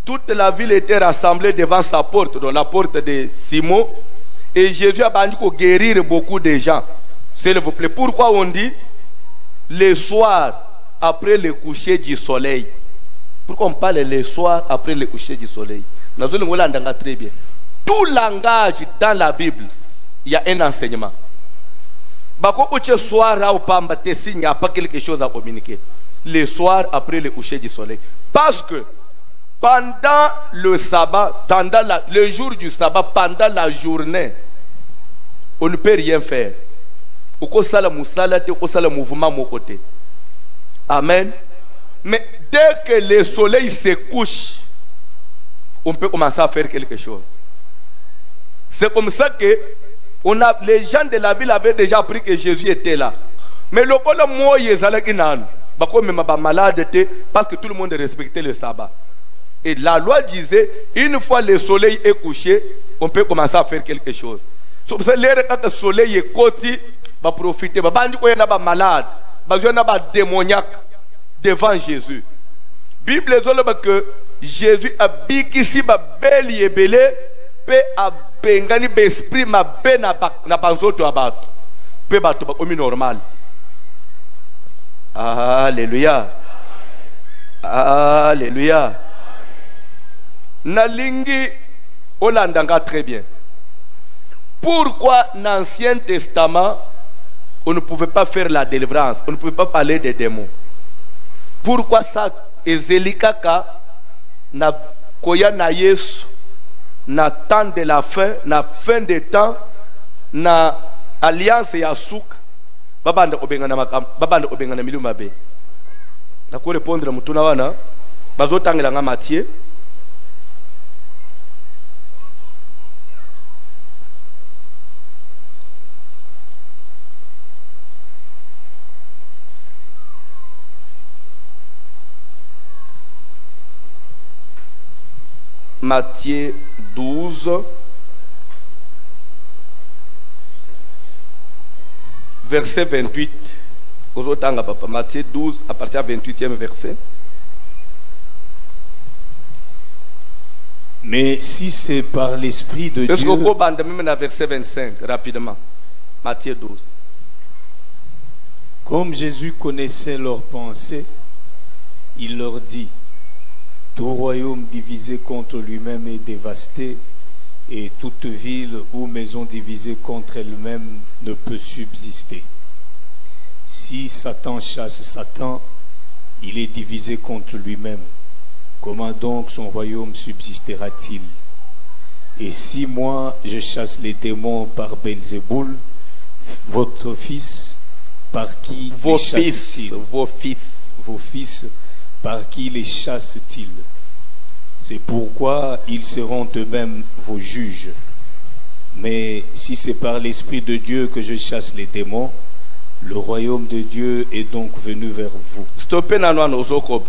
Toute la ville était rassemblée devant sa porte, dans la porte de Simon. Et Jésus a bandit pour guérir beaucoup de gens. S'il vous plaît. Pourquoi on dit le soir après le coucher du soleil? Pourquoi on parle le soir après le coucher du soleil? Nous allons très bien. Tout langage dans la Bible, il y a un enseignement. Le soir, il n'y a pas quelque chose à communiquer. Le soir après le coucher du soleil. Parce que pendant le sabbat, pendant le jour du sabbat, pendant la journée, on ne peut rien faire. On peut mouvement mon côté. Amen. Mais dès que le soleil se couche, on peut commencer à faire quelque chose. C'est comme ça que les gens de la ville avaient déjà appris que Jésus était là. Mais le problème, moi, il y a malade parce que tout le monde respectait le sabbat. Et la loi disait, une fois le soleil est couché, on peut commencer à faire quelque chose. Quand le soleil est côté, va profiter. Il y a des malades, il y a des démoniaques devant Jésus. La Bible dit que Jésus a dit ici, bel et belé, pe a bengani besprit ma be na banzoto abato. Pe bato comme normal. Alléluia. Alléluia. Nalingi Olandanga très bien. Pourquoi dans l'Ancien Testament on ne pouvait pas faire la délivrance, on ne pouvait pas parler des démons? Pourquoi ça Ezelikaka na koya na Yesu na temps de la fin, na fin des temps, na alliance ya souk babanda obengana makam babanda obengana miluma be. Na ko répondre mutuna wana bazotangela nga Matthieu. Matthieu 12, verset 28. Matthieu 12, à partir du 28e verset. Mais si c'est par l'Esprit de Est-ce Dieu... qu'on peut même verset 25, rapidement. Matthieu 12. Comme Jésus connaissait leurs pensées, il leur dit, tout royaume divisé contre lui-même est dévasté, et toute ville ou maison divisée contre elle-même ne peut subsister. Si Satan chasse Satan, il est divisé contre lui-même. Comment donc son royaume subsistera-t-il? Et si moi je chasse les démons par Belzéboul, votre fils, par qui les chasse-t-il? Vos fils, par qui les chasse-t-il? C'est pourquoi ils seront eux-mêmes vos juges. Mais si c'est par l'Esprit de Dieu que je chasse les démons, le royaume de Dieu est donc venu vers vous. Stoppez Nanoan Ozokob.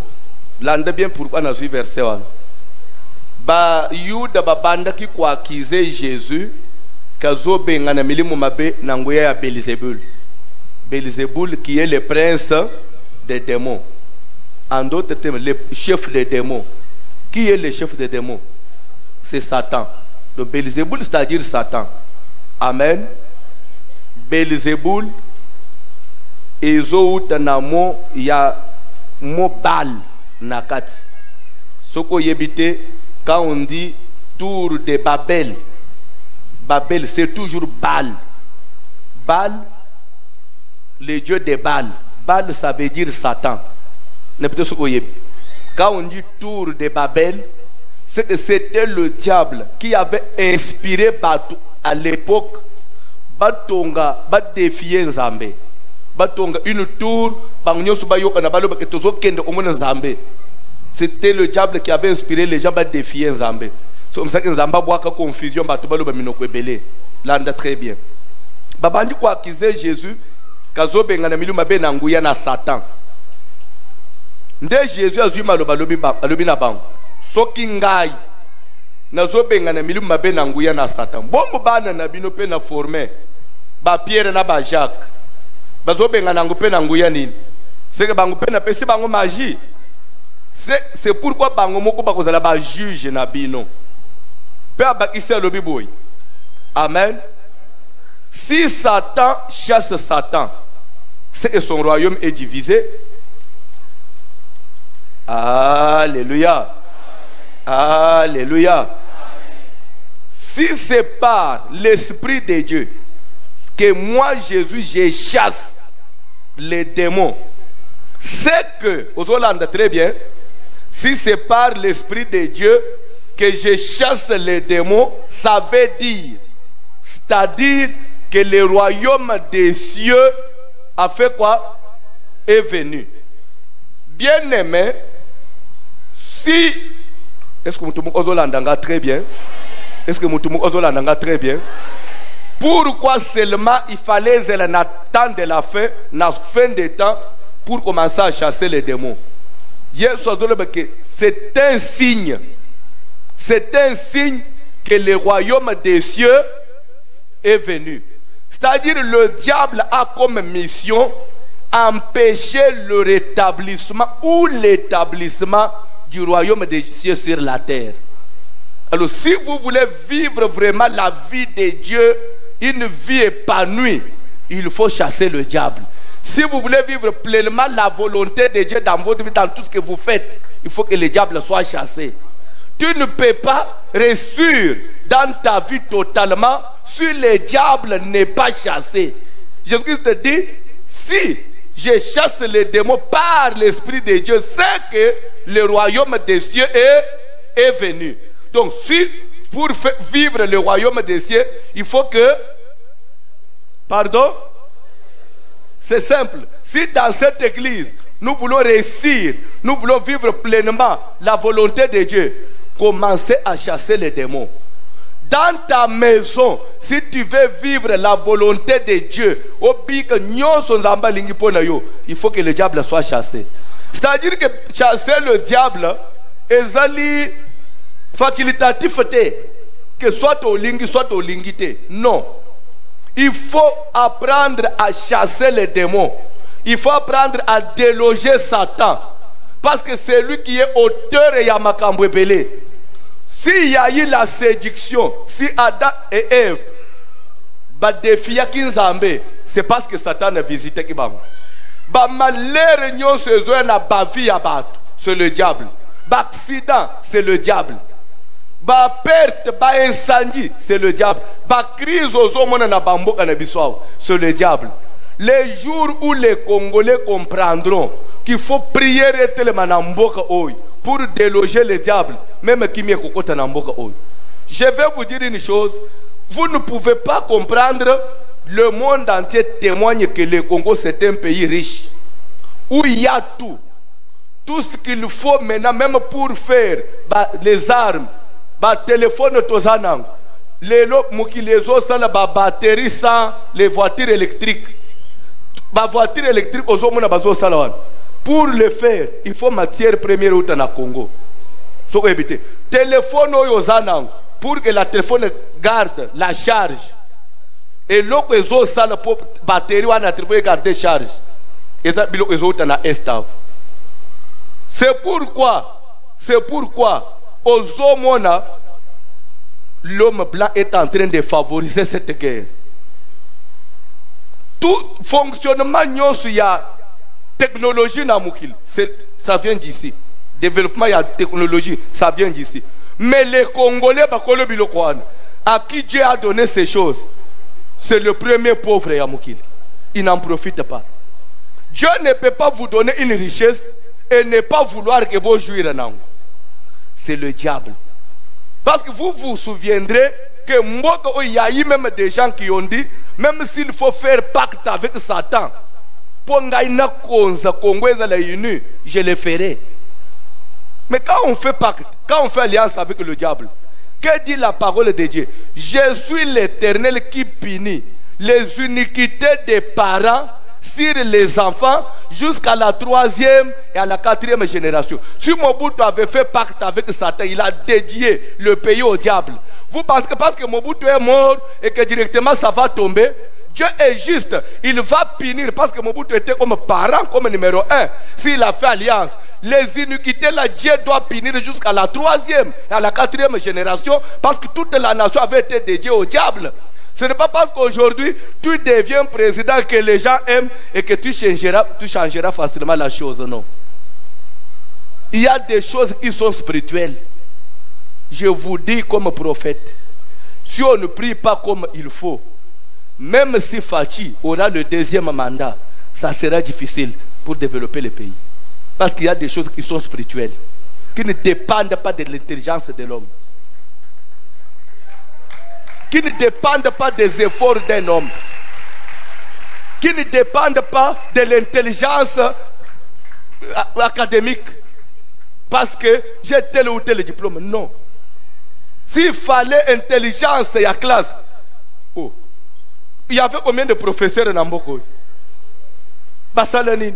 L'ande bien pourquoi nous avons verset. Ba Yuda babanda qui kwa akize Jésus, kazo bengana milimu mabe nangoya ya Belzébul. Belzébul qui est le prince des démons. En d'autres termes, le chef des démons. Qui est le chef des démons? C'est Satan. Le Belzéboul, c'est-à-dire Satan. Amen. Belzéboul, ezo utanamo ya mobal nakati. Soko yebite, quand on dit tour de Babel, Babel c'est toujours Baal. Baal, le dieu de Baal. Baal ça veut dire Satan. Quand on dit tour de Babel, c'est que c'était le diable qui avait inspiré Batu à l'époque. Batonga, bat défier Nzambe. Batonga une tour, c'était le diable qui avait inspiré les gens à défier Nzambe. C'est comme ça que Nzamba boit confusion, l'anda très bien. Babandi kwa akize Jésus, kazo benga na milu mabe na nguya na Satan. Nde Jésus azui maloba alobi na bango. Soki ngai nazo benga na milu mabe na nguya na Satan. Bombo bana na bino pe na formé. Ba Pierre na ba Jacques. Bazo benga na ngupe na nguya nini? C'est que bango pe na pesi bango magie. C'est pourquoi bango moko ba kozala ba juge na bino. Pe abakisi alobi boy. Amen. Si Satan chasse Satan, c'est que son royaume est divisé. Alléluia. Alléluia. Si c'est par l'Esprit de Dieu que moi, Jésus, je chasse les démons, c'est que, aux Hollandais, très bien, si c'est par l'Esprit de Dieu que je chasse les démons, ça veut dire, c'est-à-dire que le royaume des cieux a fait quoi? Est venu. Bien aimé, si... Est-ce que Moutoumou Ozolandanga très bien? Est-ce que Moutoumou Ozolandanga très bien? Pourquoi seulement il fallait attendre la fin des temps pour commencer à chasser les démons? C'est un signe. C'est un signe que le royaume des cieux est venu. C'est-à-dire le diable a comme mission empêcher le rétablissement ou l'établissement du royaume des cieux sur la terre. Alors si vous voulez vivre vraiment la vie de Dieu, une vie épanouie, il faut chasser le diable. Si vous voulez vivre pleinement la volonté de Dieu dans votre vie, dans tout ce que vous faites, il faut que le diable soit chassé. Tu ne peux pas réussir dans ta vie totalement si le diable n'est pas chassé. Jésus-Christ te dit, si je chasse les démons par l'Esprit de Dieu, c'est que le royaume des cieux est venu. Donc, si pour vivre le royaume des cieux, il faut que... Pardon? C'est simple. Si dans cette église, nous voulons réussir, nous voulons vivre pleinement la volonté de Dieu, commencez à chasser les démons. Dans ta maison, si tu veux vivre la volonté de Dieu, il faut que le diable soit chassé. C'est-à-dire que chasser le diable, facultatif que soit au lingi, soit au lingité. Non. Il faut apprendre à chasser les démons. Il faut apprendre à déloger Satan. Parce que c'est lui qui est auteur et Yamakambwebele. S'il y a eu la séduction, si Adam et Ève défiaient Kinzambe, c'est parce que Satan a visité Kibam. Malheur nyon se zoe na bavi à battre, c'est le diable. Accident, c'est le diable. Perte, incendie, c'est le diable. Crise aux hommes na bamboka na biswa, c'est le diable. Les jours où les Congolais comprendront qu'il faut prier pour déloger le diable, même qui m'est kokota na mboka oy. Je vais vous dire une chose, vous ne pouvez pas comprendre. Le monde entier témoigne que le Congo c'est un pays riche où il y a tout. Tout ce qu'il faut maintenant, même pour faire les armes, téléphone tozanang, les autres, les batteries sans les voitures électriques. Voitures électriques aux hommes. Pour le faire, il faut matière première au Congo. Téléphone aux anang, pour que la téléphone garde la charge. Et l'autre les autres ça la batterie ou la téléphone garder charge. Et ça bilo les autres na estable. C'est pourquoi aux hommes l'homme blanc est en train de favoriser cette guerre. Tout fonctionnement il y a technologie na mukil, ça vient d'ici. Développement il y a technologie, ça vient d'ici. Mais les Congolais à qui Dieu a donné ces choses, c'est le premier pauvre Yamoukil. Il n'en profite pas. Dieu ne peut pas vous donner une richesse et ne pas vouloir que vous jouiez en. C'est le diable. Parce que vous vous souviendrez que il y a eu même des gens qui ont dit, même s'il faut faire pacte avec Satan, pour je le ferai. Mais quand on fait pacte, quand on fait alliance avec le diable, que dit la parole de Dieu? Je suis l'Éternel qui punit les iniquités des parents sur les enfants jusqu'à la 3e et à la 4e génération. Si Mobutu avait fait pacte avec Satan, il a dédié le pays au diable. Vous pensez que parce que Mobutu est mort et que directement ça va tomber, Dieu est juste, il va punir parce que Mobutu était comme parent, comme numéro 1. S'il a fait alliance, les iniquités, là, Dieu doit punir jusqu'à la 3e et à la 4e génération parce que toute la nation avait été dédiée au diable. Ce n'est pas parce qu'aujourd'hui tu deviens président que les gens aiment et que tu changeras facilement la chose, non. Il y a des choses qui sont spirituelles. Je vous dis comme prophète, si on ne prie pas comme il faut, même si Fachi aura le 2e mandat, ça sera difficile pour développer le pays. Parce qu'il y a des choses qui sont spirituelles, qui ne dépendent pas de l'intelligence de l'homme, qui ne dépendent pas des efforts d'un homme, qui ne dépendent pas de l'intelligence académique, parce que j'ai tel ou tel diplôme. Non. S'il fallait intelligence et la classe, oh, il y avait combien de professeurs en Mboko? Basalanine.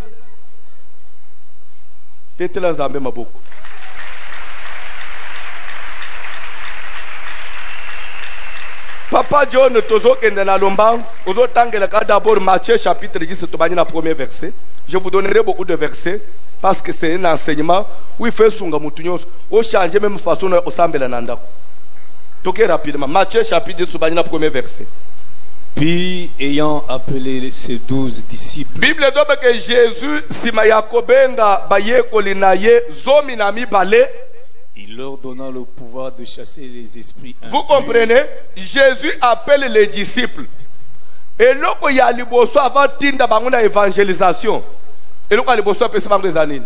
Papa John Tozo Kendana Lombang, d'abord Matthieu chapitre 10, premier verset. Je vous donnerai beaucoup de versets parce que c'est un enseignement où il fait son gamutunyo, au changer même façon au sambela nanda. Toquez rapidement. Matthieu chapitre 10, premier verset. Puis, ayant appelé ses 12 disciples, Bible dit que Jésus, il leur donna le pouvoir de chasser les esprits impurs. Vous comprenez? Jésus appelle les disciples. Et là, il y a les bosso avant tinda banguna évangélisation. Et là, les bosso appellent ça des années.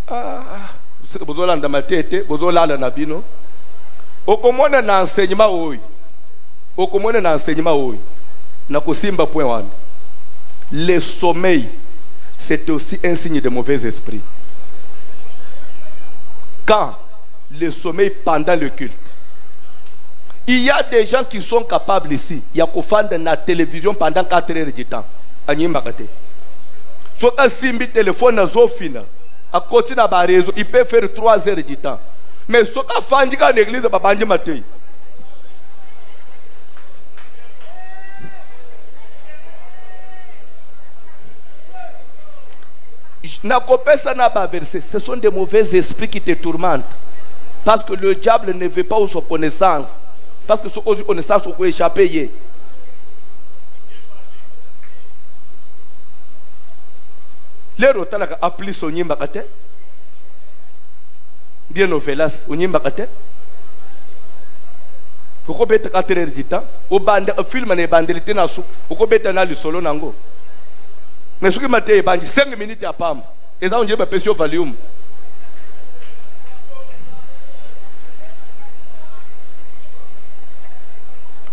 Vous avez dans ma tête, vous avez là nabino. Au comment un enseignement oui. Au comment un enseignement oui. Na kosimba point one. Le sommeil, c'est aussi un signe de mauvais esprit. Quand le sommeil pendant le culte, il y a des gens qui sont capables ici. Il y a qu'on fait de la télévision pendant 4 heures de temps. So quand Simbi téléphone à Zofina, à côté de la réseau, il peut faire 3 heures de temps. Mais ce qu'a fait dans l'église, c'est pas Banji Matei. Ce sont des mauvais esprits qui te tourmentent. Parce que le diable ne veut pas aux connaissances. Parce que aux connaissances, on peut échapper. Les rotalaka appelé son nimbakate. Bien novelas, on nimbakate. Pourquoi bête 4 heures du temps? Au bande, un film n'est bandelité na sou. Pourquoi bête na le solo nango? Mais ce qui m'a dit, 5 minutes à Pam. Et là, on dirait que c'est volume.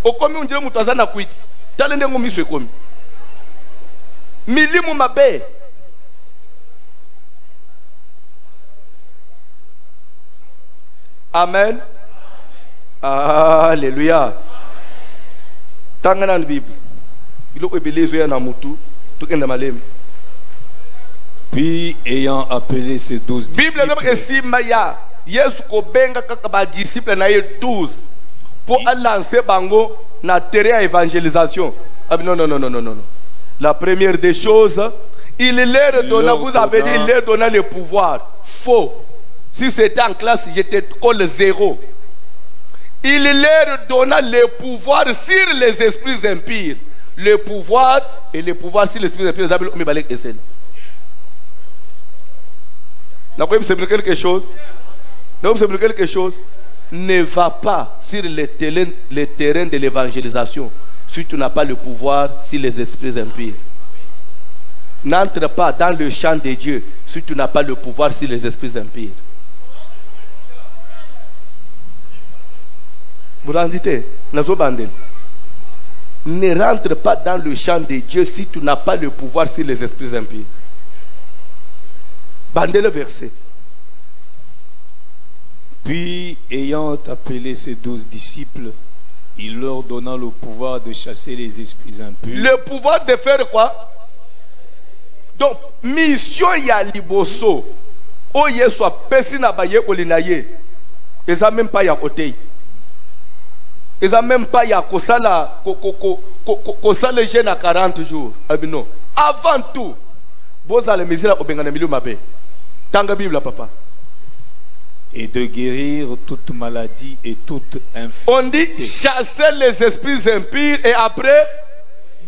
Au commis, on dirait que c'est un quit. T'as l'un de mes commis. Milimu mabe. Amen. Alléluia. Tanga dans la Bible. Il faut que na mutu. Puis ayant appelé ses 12 disciples, pour lancer bango na terrain évangélisation. Non. La première des choses, il leur donna, vous avez dit, il leur donna le pouvoir. Faux. Si c'était en classe, j'étais collé 0. Il leur donna le pouvoir sur les esprits impurs. Le pouvoir et le pouvoir sur l'esprit impur. Vous savez quelque chose? Ne va pas sur le terrain de l'évangélisation si tu n'as pas le pouvoir sur les esprits impurs. N'entre pas dans le champ de Dieu si tu n'as pas le pouvoir sur les esprits impurs. Vous rendez? Ne rentre pas dans le champ de Dieu si tu n'as pas le pouvoir sur les esprits impies. Bandez le verset. Puis, ayant appelé ses 12 disciples, il leur donna le pouvoir de chasser les esprits impurs. Le pouvoir de faire quoi? Donc, mission ya liboso. O yeso pesi na baye olinaye. Et ça même pas ya côté. Et ça même pas ya kosala kosala jeune à 40 jours. Abino. Avant tout, boza le misila obengana milieu mabe. Tanga Bible papa. Et de guérir toute maladie et toute infirmité. On dit chasser les esprits impurs et après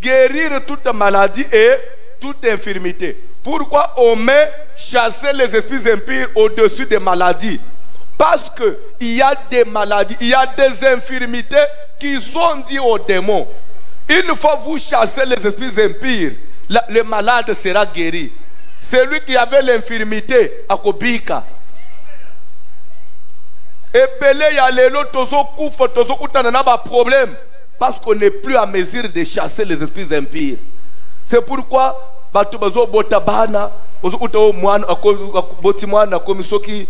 guérir toute maladie et toute infirmité. Pourquoi on met chasser les esprits impurs au-dessus des maladies? Parce que il y a des maladies, il y a des infirmités qui sont dites aux démons. Une fois vous chassez les esprits impurs, le malade sera guéri. Celui qui avait l'infirmité à Kobika. Et belé y a les lots tozo koufa tozo kutana na ba problème parce qu'on n'est plus à mesure de chasser les esprits impurs. C'est pourquoi batu bazo botabana ozo kuta mwana boti mwana komisoki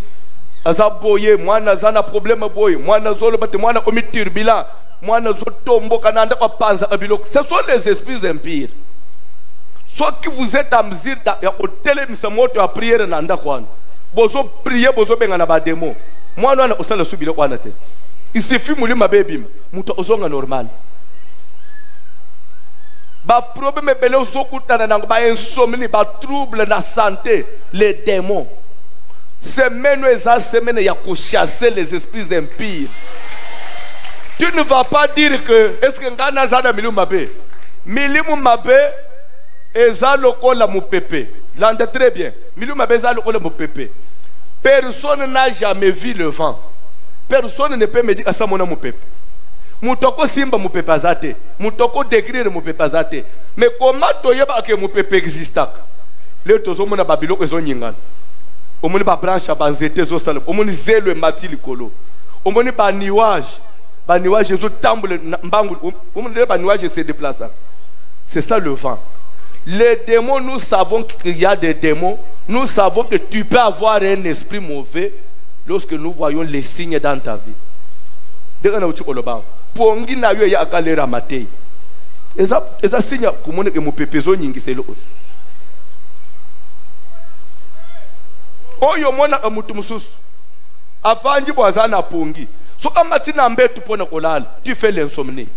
azaboye mwana zana problème boye mwana zolo bati mwana komi turbulent mwana zo tombo kananda kwa panza abiloko. Ce sont les esprits impurs. Soit que vous êtes à mesure de télémisa moto à prière nanda kwana bozo prier bozo benga na ba démon. Moi non osala subile kwana te. Il suffit mulima baby muto ozonga normal. Ba problème bele osokutana na ba insomnie ba trouble na santé les démons. Semaine eza semaine ya ko chasser les esprits impurs. Tu ne vas pas dire que est-ce que ngana zana miluma be milimu mabe eza lokola mu pepe. L'entend très bien. Miluma be eza lokola mu pepe. Personne n'a jamais vu le vent. Personne ne peut me dire que ça mon pepe. Moutoko simba mon pepe azate. Moutoko décrire mon pepe azate. Mais comment toyeba que mon pepe existe? Le tozo mona babilo ezo nyingana. Omoni ba branche ba nzete zo sala. Omoni zelo e matili kolo. Omoni ba nuage. Ba nuage ezo tambule mbangu. Omoni ba nuage se déplace. C'est ça le vent. Les démons, nous savons qu'il y a des démons. Nous savons que tu peux avoir un esprit mauvais lorsque nous voyons les signes dans ta vie. Pongi na yo ya akalera matei. Eza signe kumone ke mupepezo nyingi selo. Oyo mona amutu mususu. Afanji boazana pongi. So amatina mbetu pona kolala, tu fais l'insomnie.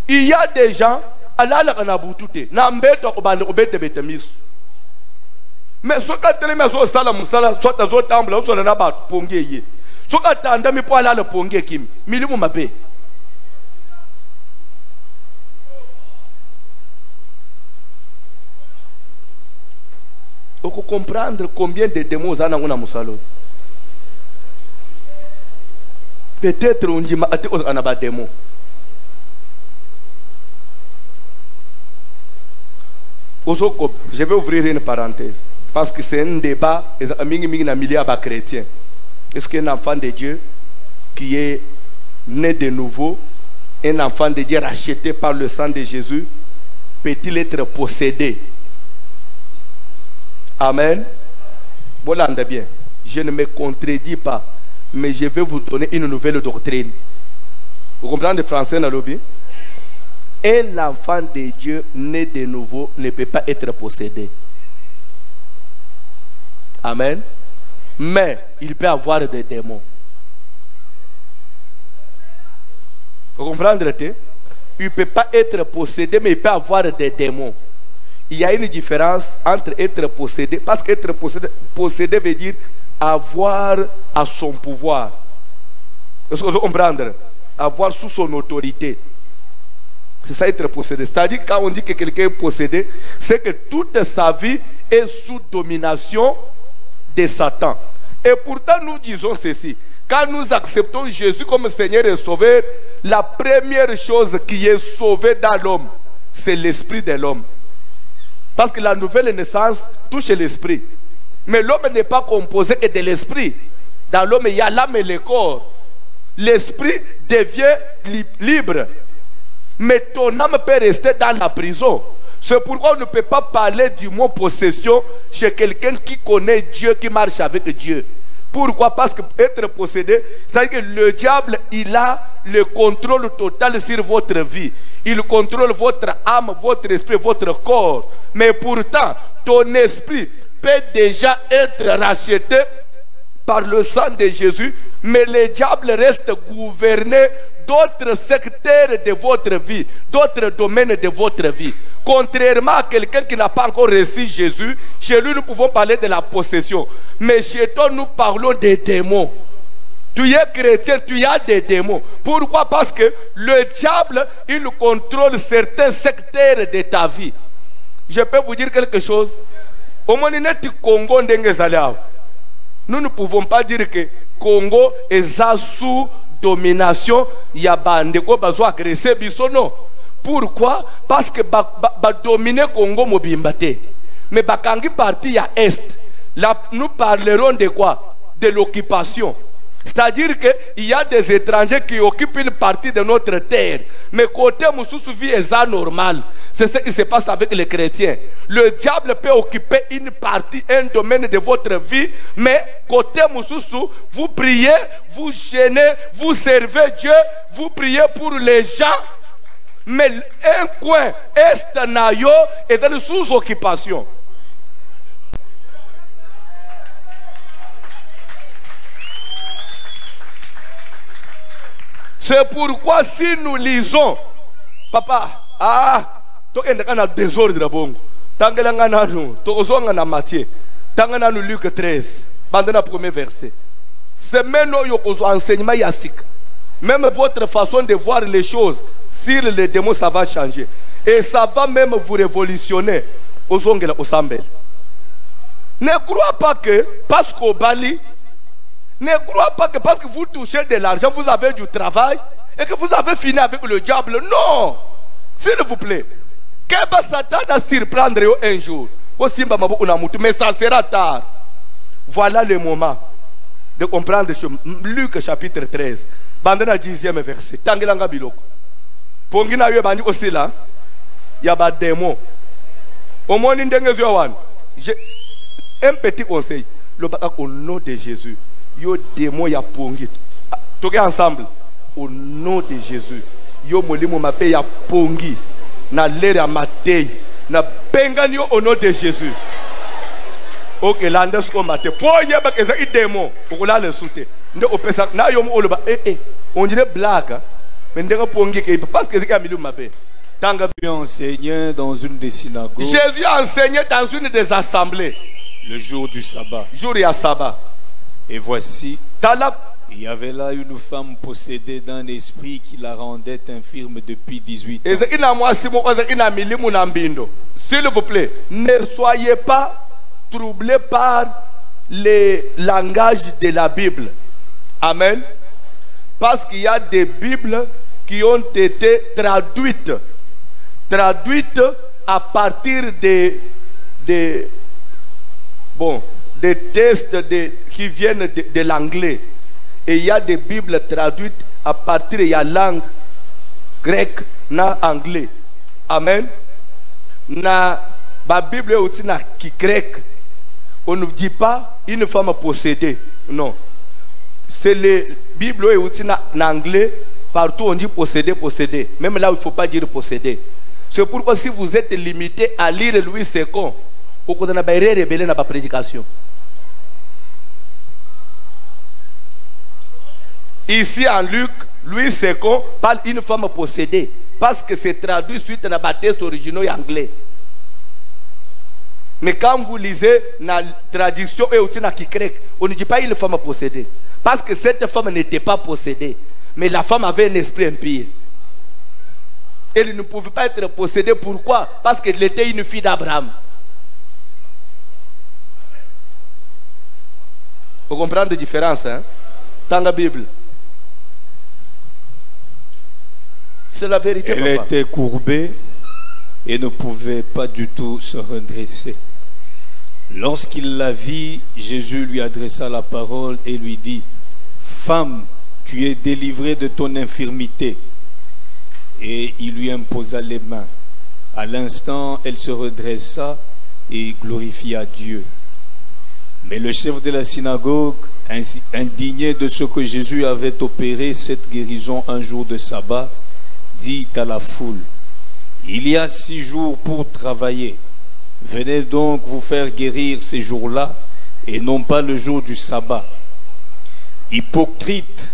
Il y a des gens, alala kana butute, na mbetu akobande obete betemisu. Mais ce que tu as fait, sala musala, soit ta zone temble, soit na ba pongi ye. Ce que tu as ndami po alala pongi kim, milimu mabe. Il faut comprendre combien de démons on a dans musalo. Peut-être on dit on a pas de démons. Je vais ouvrir une parenthèse. Parce que c'est un débat, chrétien. Est-ce qu'un enfant de Dieu qui est né de nouveau, un enfant de Dieu racheté par le sang de Jésus, peut-il être possédé? Amen. Voilà bien. Je ne me contredis pas, mais je vais vous donner une nouvelle doctrine. Vous comprenez le français dans le lobby? Un enfant de Dieu né de nouveau ne peut pas être possédé. Amen. Mais il peut avoir des démons. Vous comprenez? Il ne peut pas être possédé, mais il peut avoir des démons. Il y a une différence entre être possédé, parce qu'être possédé veut dire avoir à son pouvoir. Est-ce que vous comprenez? Avoir sous son autorité. C'est ça être possédé. C'est-à-dire quand on dit que quelqu'un est possédé, c'est que toute sa vie est sous domination de Satan. Et pourtant nous disons ceci. Quand nous acceptons Jésus comme Seigneur et Sauveur, la première chose qui est sauvée dans l'homme, c'est l'esprit de l'homme. Parce que la nouvelle naissance touche l'esprit. Mais l'homme n'est pas composé que de l'esprit. Dans l'homme, il y a l'âme et le corps. L'esprit devient libre. Mais ton âme peut rester dans la prison. C'est pourquoi on ne peut pas parler du mot possession chez quelqu'un qui connaît Dieu, qui marche avec Dieu. Pourquoi? Parce que être possédé, c'est-à-dire que le diable, il a le contrôle total sur votre vie. Il contrôle votre âme, votre esprit, votre corps. Mais pourtant, ton esprit peut déjà être racheté par le sang de Jésus, mais le diable reste gouverné d'autres secteurs de votre vie, d'autres domaines de votre vie. Contrairement à quelqu'un qui n'a pas encore reçu Jésus, chez lui nous pouvons parler de la possession. Mais chez toi nous parlons des démons. Tu es chrétien, tu as des démons. Pourquoi? Parce que le diable, il contrôle certains secteurs de ta vie. Je peux vous dire quelque chose. Au moment où Congo nous ne pouvons pas dire que Congo est sous domination. Il y a des gens agressés. Non. Pourquoi? Parce que dominer Congo mobimbate. Mais bakangi parti à est. Là, nous parlerons de quoi? De l'occupation. C'est-à-dire qu'il y a des étrangers qui occupent une partie de notre terre. Mais côté Moussoussou vie est anormal. C'est ce qui se passe avec les chrétiens. Le diable peut occuper une partie, un domaine de votre vie. Mais côté Moussoussou, vous priez, vous gênez, vous servez Dieu, vous priez pour les gens. Mais un coin est nayo et dans sous-occupation. C'est pourquoi si nous lisons, papa, tu es dans désordre de bongo. Tangela nous, tu es dans Matthieu, tangana nous Luc 13, bandana premier verset. C'est même enseignement yassik. Même votre façon de voir les choses sur les démons, ça va changer. Et ça va même vous révolutionner. Ne crois pas que parce qu'au Bali, ne crois pas que parce que vous touchez de l'argent, vous avez du travail et que vous avez fini avec le diable. Non! S'il vous plaît. Que Satan va surprendre un jour. Mais ça sera tard. Voilà le moment de comprendre Luc chapitre 13. Bandana 10e verset. Tangelanga biloko. Pongina yo bandi aussi là. Il y a des démons. Au moins un petit conseil. Au nom de Jésus. Yo démon ya pongi. Toke ensemble. Au nom de Jésus. Yo molimo mape ya pongi. Na lere ya matei. Na bengani au nom de Jésus. Ok, l'ande ce qu'on m'a dit. Pour y avoir des démons, pour là le souter. Nous on peut ça. Na yom oloba. On dirait blague. Mais nous pour parce que c'est comme il m'a fait. Jésus enseignait dans une des synagogues. Jésus enseignait dans une des assemblées. Le jour du sabbat. Jour et à sabbat. Et voici, il y avait là une femme possédée d'un esprit qui la rendait infirme depuis 18 ans. S'il vous plaît, ne soyez pas troublés par les langages de la Bible. Amen. Parce qu'il y a des Bibles qui ont été traduites à partir des textes qui viennent de l'anglais. Et il y a des Bibles traduites à partir de la langue grecque na anglais. Amen. Na la Bible est aussi na grec. On ne dit pas une femme possédée. Non. C'est les Bible est aussi na anglais. Partout on dit posséder, posséder. Même là il ne faut pas dire posséder. C'est pourquoi si vous êtes limité à lire Louis II, vous avez rebelle dans la prédication. Ici en Luc, Louis II parle d'une femme possédée. Parce que c'est traduit suite à la baptême originaux anglais. Mais quand vous lisez la traduction et aussi dans le grec, on ne dit pas une femme possédée. Parce que cette femme n'était pas possédée. Mais la femme avait un esprit impur. Elle ne pouvait pas être possédée. Pourquoi? Parce qu'elle était une fille d'Abraham. Vous comprenez la différence, hein? Dans la Bible. C'est la vérité. Elle était courbée et ne pouvait pas du tout se redresser. Lorsqu'il la vit, Jésus lui adressa la parole et lui dit: Femme, tu es délivrée de ton infirmité. Et il lui imposa les mains. À l'instant, elle se redressa et glorifia Dieu. Mais le chef de la synagogue, indigné de ce que Jésus avait opéré cette guérison un jour de sabbat, dit à la foule: il y a 6 jours pour travailler. Venez donc vous faire guérir ces jours-là et non pas le jour du sabbat. Hypocrite,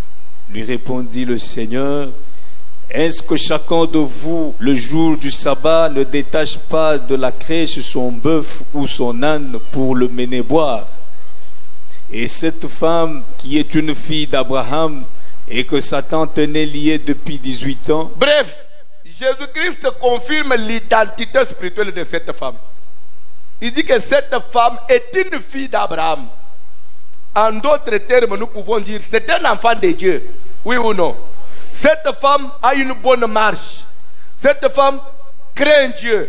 lui répondit le Seigneur, est-ce que chacun de vous, le jour du sabbat, ne détache pas de la crèche son bœuf ou son âne pour le mener boire? Et cette femme qui est une fille d'Abraham et que Satan tenait liée depuis 18 ans. Bref, Jésus-Christ confirme l'identité spirituelle de cette femme. Il dit que cette femme est une fille d'Abraham. En d'autres termes, nous pouvons dire c'est un enfant de Dieu. Oui ou non? Cette femme a une bonne marche. Cette femme craint Dieu.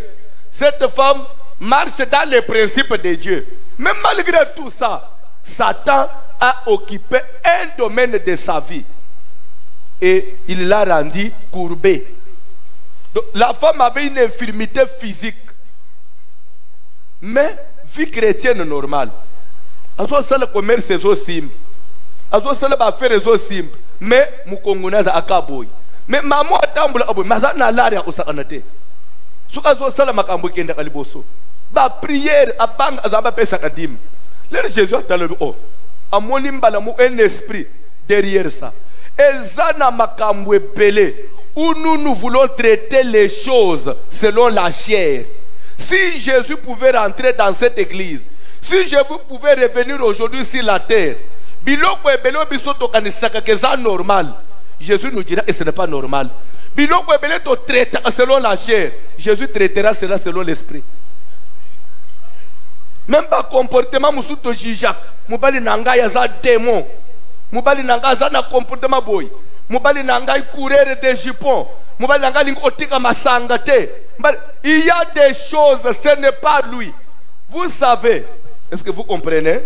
Cette femme marche dans les principes de Dieu. Mais malgré tout ça, Satan a occupé un domaine de sa vie. Et il l'a rendu courbée. Donc, la femme avait une infirmité physique. Mais vie chrétienne normale. Elle a le commerce simple. Elle a affaire simple. Mais mukongonaza akaboy. Mais maman atambula aboy. Maza na laria usakanate. Suka zo sala makambo kenda kaliboso. Ba prière abang azamba pesa kadim. Le Jésus a talé oh. Amoni mbala mu un esprit derrière ça. Ezana makambo belé. Où nous voulons traiter les choses selon la chair. Si Jésus pouvait rentrer dans cette église, si Jésus pouvait revenir aujourd'hui sur la terre, normal, Jésus nous dira que ce n'est pas normal. Selon la chair, Jésus traitera cela selon l'esprit. Même pas comportement musuto jija, mubali nanga ya za démon, mubali nanga za na comportement boy, mubali nanga courir des jupons, mubali nanga lingotika masangate. Il y a des choses, ce n'est pas lui. Vous savez, est-ce que vous comprenez?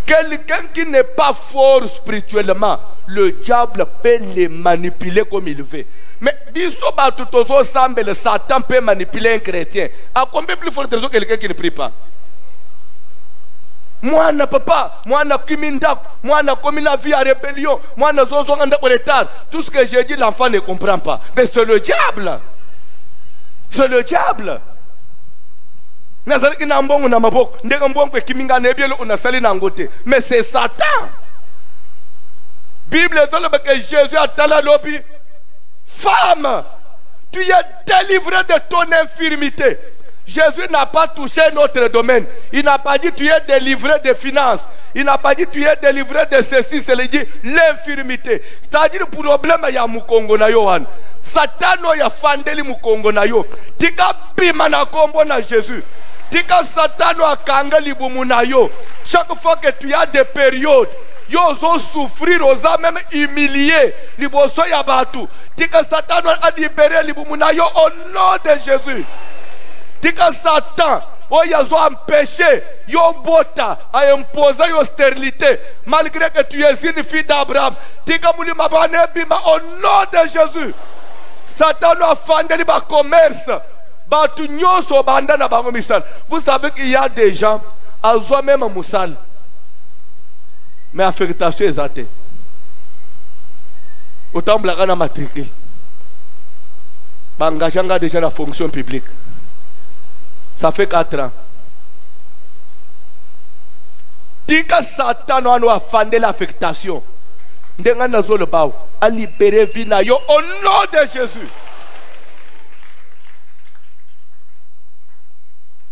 Quelqu'un qui n'est pas fort spirituellement, le diable peut les manipuler comme il veut. Mais le Satan peut manipuler un chrétien. À combien plus fort que quelqu'un qui ne prie pas? Moi, ne peux pas. Moi, je commis la vie à rébellion. Moi, je suis en retard. Tout ce que j'ai dit, l'enfant ne comprend pas. Mais c'est le diable. C'est le diable. nazalaki na mbongo na maboko ndenge mbongo ekiminga na ebielo unasali na ngote. Mais c'est Satan. Bible dit que Jésus a tala lobi, femme, tu es délivrée de ton infirmité. Jésus n'a pas touché notre domaine. Il n'a pas dit tu es délivré des finances. Il n'a pas dit tu es délivré de ceci. C'est dit l'infirmité. C'est-à-dire pour le problème il y a mukongo na yo wan. Satano ya fandeli mukongo na yo. Tika bima na kombo na Jésus. Tika satano akanga libumu na yo. Chaque fois que tu as des périodes, yo zo souffrir, osa même humilier liboso ya batu. Tika satano a libéré libumu na yo au nom de Jésus. Tika Satan, oh ils ont empêché, yo bota à imposer yo stérilité, malgré que tu es une fille d'Abraham. Tika mouli mabane bima au nom de Jésus. Satan a fondé ba commerce, ba tu nyonso banda na bango misal. Vous savez qu'il y a des gens, ils ont même musal, mais affectation exacte. Autant blaga na matricule, ba engaganga déjà la fonction publique. Ça fait 4 ans. Tika Satan a fondé l'affectation. Ndenga nazo le bao a libéré vina yo au nom de Jésus.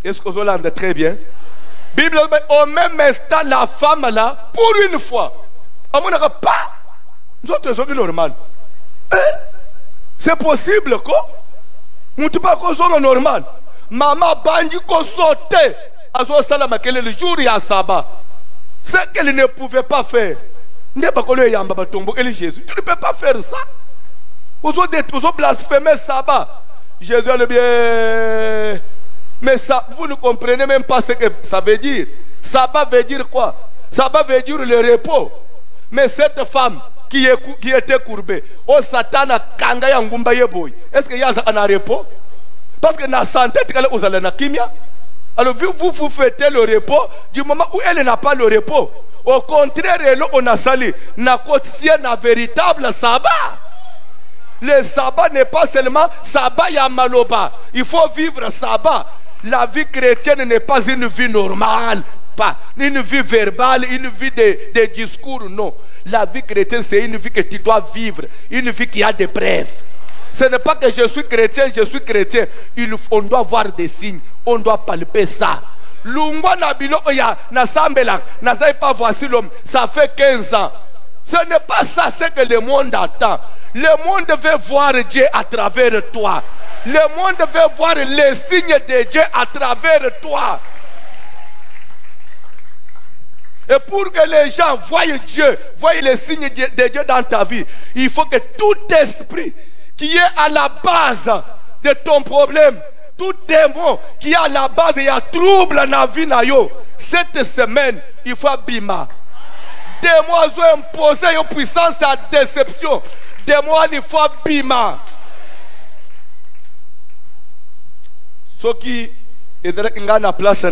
Est-ce que vous l'entendez très bien? Bible au même instant la femme là pour une fois. À mon avis pas. Nous autres sommes normal. C'est possible quoi? Nous ne pas qu'on normal. Maman bandi ko sauter à son salama quel est le jour ya sabbat. Ce qu'elle ne pouvait pas faire. N'est pas qu'on yamba batombo et Jésus. Tu ne peux pas faire ça. Vous avez blasphémé sabbat. Jésus a le bien. Mais ça, vous ne comprenez même pas ce que ça veut dire. Sabbat veut dire quoi? Sabbat veut dire le repos. Mais cette femme qui était courbée, oh Satan a kanga ya ngumba yeboy. Est-ce qu'il y a un repos? Parce que dans la santé, vous allez na kimia. Alors vous fêtez le repos du moment où elle n'a pas le repos. Au contraire, on a sali. Na quotidien, na véritable sabbat. Le sabbat n'est pas seulement sabbat ya maloba. Il faut vivre sabbat. La vie chrétienne n'est pas une vie normale. Pas une vie verbale, une vie de discours, non. La vie chrétienne, c'est une vie que tu dois vivre. Une vie qui a des preuves. Ce n'est pas que je suis chrétien, on doit voir des signes, on doit palper ça. Lungwa nabilo oya nasambela nazai pas voici l'homme, ça fait 15 ans. Ce n'est pas ça ce que le monde attend. Le monde veut voir Dieu à travers toi. Le monde veut voir les signes de Dieu à travers toi. Et pour que les gens voient Dieu, voient les signes de Dieu dans ta vie, il faut que tout esprit qui est à la base de ton problème, tout démon qui est à la base, il y a trouble dans la vie, cette semaine, il faut bima. Démon ont imposé une puissance à déception. Démon, il faut bima. Ce qui est dans la place, je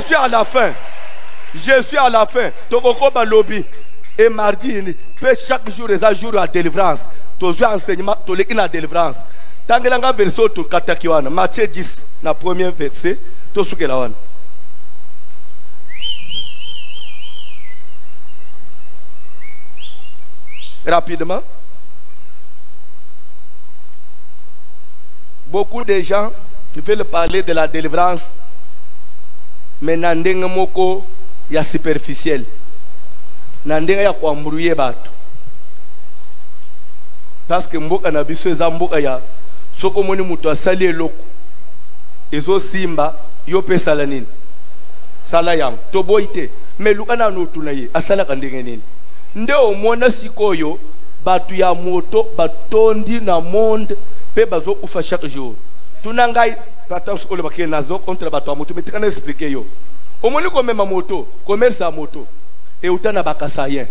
suis à la fin. Je suis à la fin. Tokokoba lobby. Et mardi, chaque jour est un jour de délivrance. Toujours enseignement, tout le la délivrance. Tangelanga verset tout katakiwana. Matthieu 10, na premier verset. Tout ce que la wana. Rapidement. Beaucoup de gens qui veulent parler de la délivrance, mais n'andeng moko ya superficiel. N'andeng ya kwa mbrouiller batu. Parce que mboka na biso eza mboka ya soko moni mutu asali eloko. Ezo simba yo pesa la nini. Sala yang to boite mais luka na no tunaye asala ka ndenge nini. Nde omona sikoyo batu ya moto batondi na monde pe bazo ufa chaque jour. Tunangai pata soko le bakena nazo contre batu ya moto mais tikana expliquer yo. Omoni ko mema moto, commerce à moto et utana bakasayen.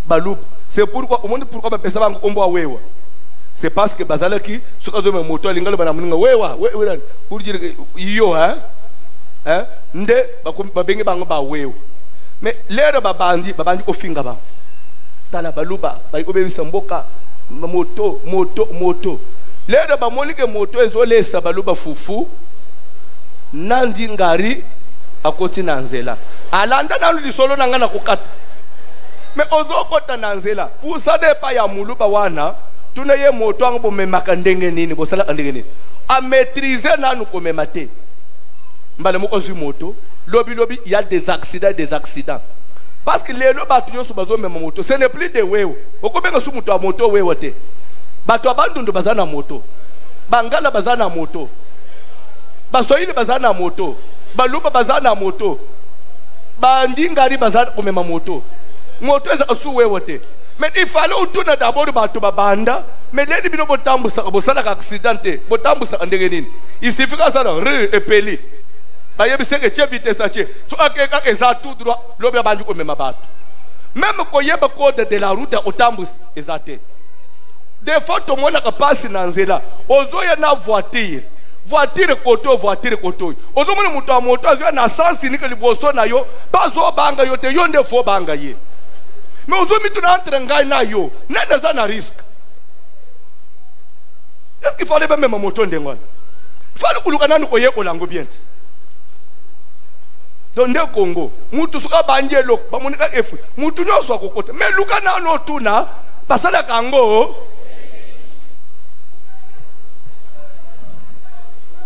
Balou, c'est pourquoi omoni pourquoi ba pesa bango ombo wewa. C'est parce que bazalaki soka zo moto alingalo bana muninga wewa pour dire yo hein nde ba bengi bango ba wewa. Mais l'air babandi ofinga ba tala baluba ba ko bebisa mboka moto lero bamoni ke moto ezolesa baluba fufu nandi ngari akoti na nzela alanda nanu lisolo nanga na kokata me ozokota na nzela usade pa ya muluba wana tuna ye moto ango bomemaka ndenge nini bosala ndenge nini a maîtriser nanu komema te mbale moko zwi moto lobi il y a des accidents parce que les batu nyoso bazo mema moto ce n'est plus de wewe okobenga su moto a moto wewe te batu abandundu bazana moto bangala bazana moto basoyile bazana moto baluba bazana moto bandingari bazana komema moto eza asu wewe te mais il fallait utuna d'abord batu babanda mais ledi bino botambusa bosala ka accidenté botambusa ndenge nini il suffit ka sala epeli bayebiseke che vitesse che so akeka eza tout droit lobi abandu komema batu même koyeba code de la route otambus ezate des fois to mona ka passe na nzela ozoya na voiture koto ozo mona muto a moto azwa na sens ni ke liboso na yo bazo banga yo te yo nde fo banga ye mais ozo mitu na entre ngai na yo nenda za na risque est-ce qu'il fallait même moto ndengona fallait kuluka nanu koyeko lango bien donc nde Congo mutu suka banjelo bamonika efu mutu nyoso akokota mais luka na no tuna basala kango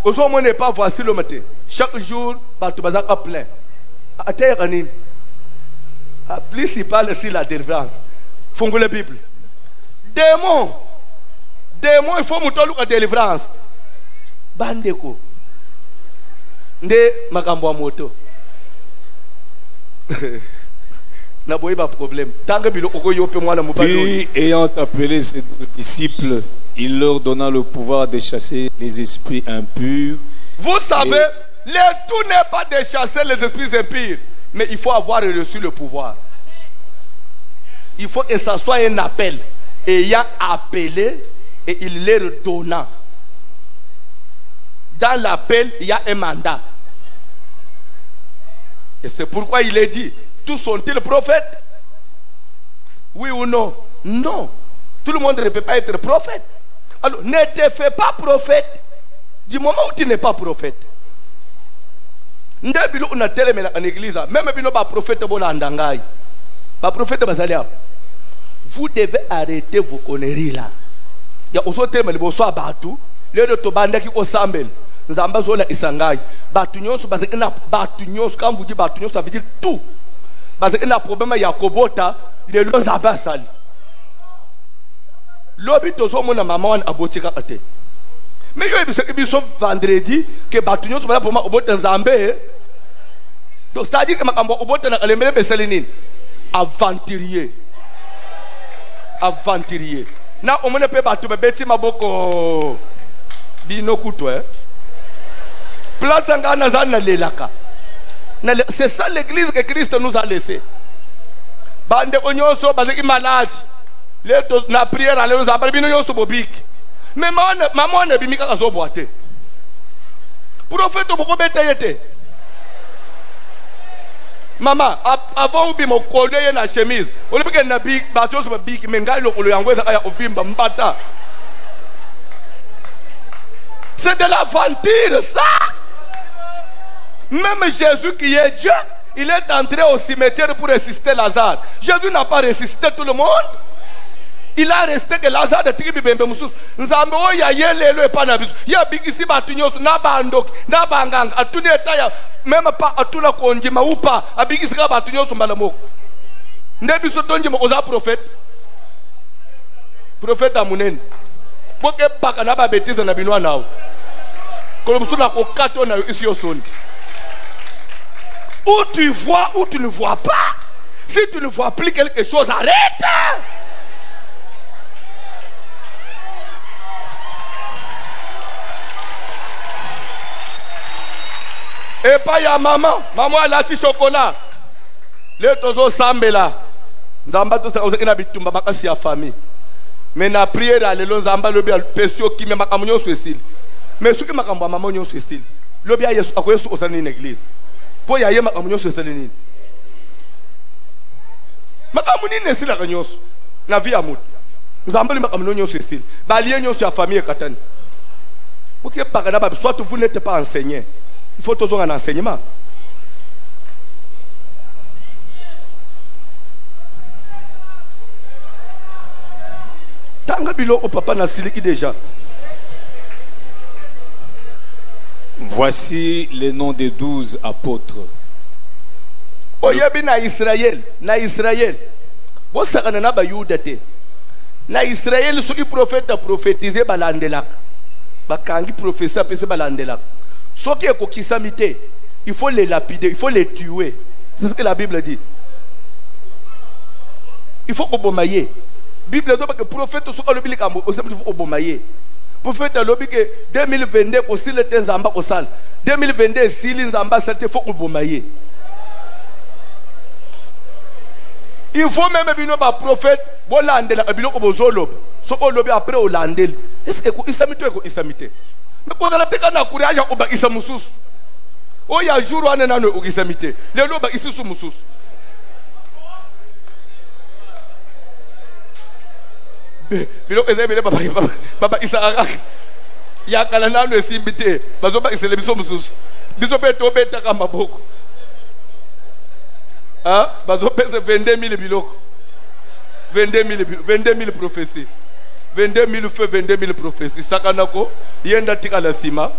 Aujourd'hui, n'est pas voici le matin. Chaque jour, tu vas être plein. À terre, plus il parle ici la délivrance. Fongo la Bible. Démon, il faut monter la délivrance. Bandeko. Nde makambo moto. N'a pas problème. Puis, ayant appelé ses disciples, il leur donna le pouvoir de chasser les esprits impurs. Vous savez, tout n'est pas de chasser les esprits impurs, mais il faut avoir reçu le pouvoir. Il faut que ça soit un appel. Ayant appelé, et il leur donna. Dans l'appel, il y a un mandat. Et c'est pourquoi il est dit, tous sont-ils prophètes? Oui ou non? Non. Tout le monde ne peut pas être prophète. Alors, ne te fais pas prophète du moment où tu n'es pas prophète. En église, même si pas prophète, vous devez arrêter vos conneries là. Il y a aussi des gens qui sont les deux bandes qui sont Nzamba zola isangai batu nyonso bazaki na batu nyonso quand vous dites batu nyonso ça veut dire tout bazaki na problème ya kobota le lozaba sali lobi tozo mona mama wana abotika ate mais yo ebisaki biso vendredi que batu nyonso baza pour obota nzambe donc ça dit que makambo obota na kalemele beseli nini aventurier na omone pe batu bebeti maboko bino kutwe place c'est ça l'église que Christ nous a laissé. Bande onyoso bazeki malade. Na prière à nous appelle bino yoso bobik. Mais maman ne bimika kazo boate. Prophète boko betayete. Maman avant ubi mo kolé na chemise. On peut que na big bato so big mengai lokolo yangweza aya ovimba mbata. C'est de l'aventure ça. Même Jésus qui est Dieu, il est entré au cimetière pour résister Lazare. Jésus n'a pas résisté tout le monde. Il a resté que Lazare de tribu bembe musus. Nzambe o ya yelelo e pana bisu. Ya bigisi batunyo na bandok na banganga atune taya même pas atuna konjima upa abigisi ka batunyo mbala moko. Ndebi so tonje mo oza prophète. Prophète amunene. Boke baka na ba bêtise na binwa nao. Kolomsuna ko kato na isi yosoni. Où tu vois, ou tu ne vois pas. Si tu ne vois plus quelque chose, arrête. Et pas ya maman. Maman elle a dit chocolat. Les tozo sambela. Nzamba to sa ozekina bitumba makasi ya famille. Mais na prière lelo nzamba lobi al pesio ki me makamunyo swesile. Mais ce qui m'a cambié maman nyo swesile. Lobi ya Yesu akoyesu osani na église. Po ya yema kamunyo swesile nini? Makamuni nesila kanyoso na via mutu. nzambeli makamno nyonso esili balie nyonso ya famille katani oke pakana ba soit vous n'êtes pas enseigné, il faut toujours un enseignement. Tanga bilo au papa na siliki déjà. Voici les noms des 12 apôtres. Oyebi na Israël, bo sakana na ba Yuda te. Na Israël soki prophète a prophétisé balandelaka. Bakangi prophétie apese balandelaka. Soki ekokisamite, il faut les lapider, il faut les tuer. C'est ce que la Bible dit. Il faut obomaye. Bible dit que prophète soka lobili kambo osembi faut obomaye. Prophète lobi que 2022 aussi le temps zamba osal. 2022 si l'inzamba c'était faut obomaye. Il faut même bino ba prophète bo landela biloko bozoloba. Soko lobi après o landel. Est-ce que isamite ko isamite? Mais ko la teka na courage ko ba isamususu. O ya jour wana nano o isamite. Le loba isusu mususu. Biloko ezebele baba isaka. Ya kala nano esimbite. Bazoba isele biso mususu. Biso pe to beta ka maboko. Ah, bazo pese 22 000 biloko. 22 000 prophéties. 22 000 feux, 22 000 prophéties. Sakanako, yenda tika la sima.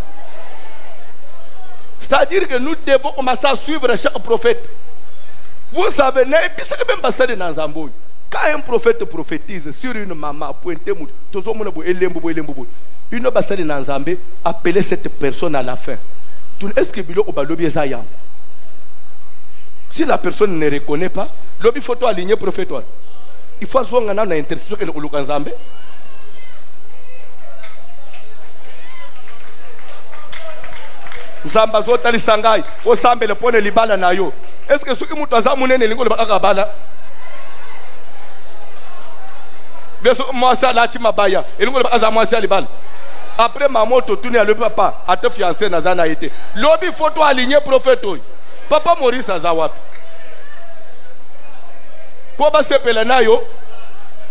C'est-à-dire que nous devons commencer à suivre chaque prophète. Vous savez, même pas ça de Nazamboy. Quand un prophète prophétise sur une maman, pointe mou, toujours mon abou, elembo, une basa de Nazambé, appelez cette personne à la fin. Est-ce que bilo obalobi ezayam? Si la personne ne reconnaît pas, l'obi photo aligné prophète. Il faut avoir une intercession que nous avons. Zamba zota li sangai o sambe le pone libala na yo. Est-ce que soki mutu aza munene lingo le baka bala? Beso mwasa la ti mabaya, lingo le baka za mwasa libala. Après ma moto tourner le papa, a te fiancé na zana été. Lobi photo aligné prophète. Papa Maurice azawapi. Po ba sepela na yo.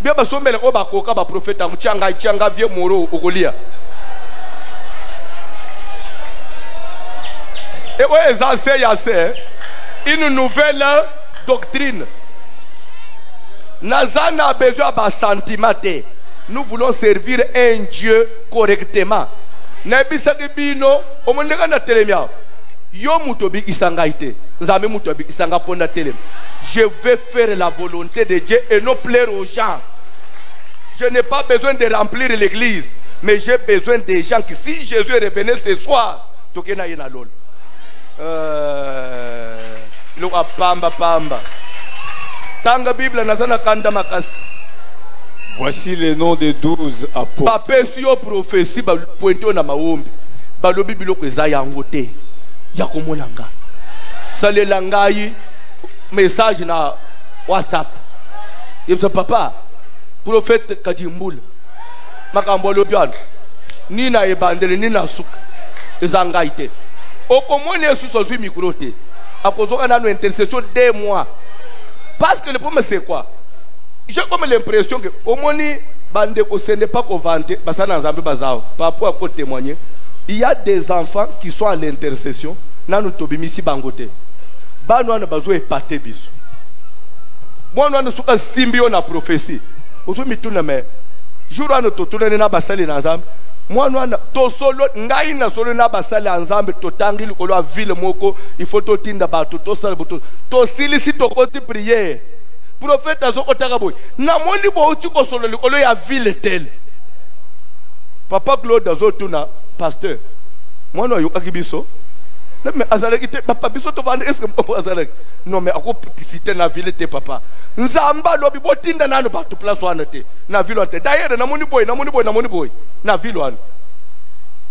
Bien ba sombele ko ba koka ba prophète changa vie moro okolia. Et une nouvelle doctrine. Nazana a besoin de sentiment. Nous voulons servir un Dieu correctement. Je vais faire la volonté de Dieu et non plaire aux gens. Je n'ai pas besoin de remplir l'église, mais j'ai besoin des gens qui, si Jésus revenait ce soir, voici les noms des 12 apôtres. Message na WhatsApp. Papa, prophète Kadimboul, Makambolo Bian, ni na ebandele ni na souk, ezangaite. Au comment est sous son microté, à cause on a une intercession 2 mois. Parce que le problème c'est quoi? J'ai comme l'impression que au moins bande ko ce n'est pas qu'on vante, parce que dans un bazar, par rapport à quoi témoigner, il y a des enfants qui sont à l'intercession, na nous tobimisi bangote. Bano na bazo epate biso. Moi no suka simbio na prophétie. Ozo mituna me. Jour wana totuna na basali na nzambe. Moi no to solo ngai na solo na basali na nzambe totangi likolo a ville moko, il faut to tinda bato to sala boto. To silisi to koti prière. Prophète azo otaka boy. Na moni bo uti ko solo likolo ya ville tel. Papa Claude azo tuna pasteur. Moi no yo akibiso. Mais papa biso to vendre est-ce que azalaki non mais ako citer na ville te papa nzamba lobi botinda nano ba to place wana te na ville wana te d'ailleurs na moni boy na ville wana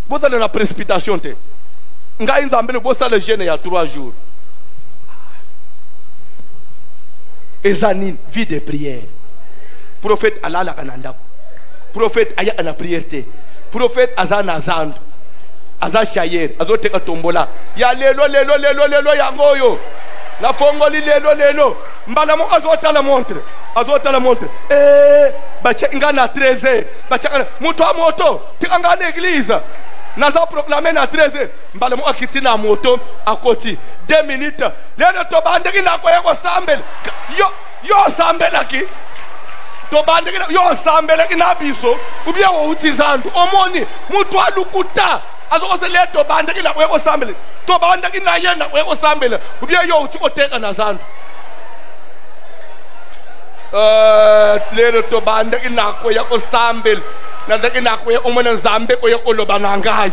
bozala na précipitation te ngai nzambe le bosala jeûne ya 3 jours ezanine vie de prière prophète alala kananda prophète aya na prière te prophète azana zando aza shayer azoteka tombola ya lelo yangoyo na fongoli lelo mbala mo azotala montre bacha inga na 13h bacha mutu wa moto tikanga na église naza proclamer na 13h mbale mo akiti na moto akoti 2 minutes lelo to bandeki na ko yako sambel yo sambela ki to bandeki yo sambela ki na biso ubia wo utizandu omoni mutu alukuta azokose leto bandeki na ko yako sambela to bandeki na yena ko yako sambela ubia yo utikoteka na zandu lero to bandeki na ko yako sambela na ndeki na ko omona nzambe ko yako lobana ngai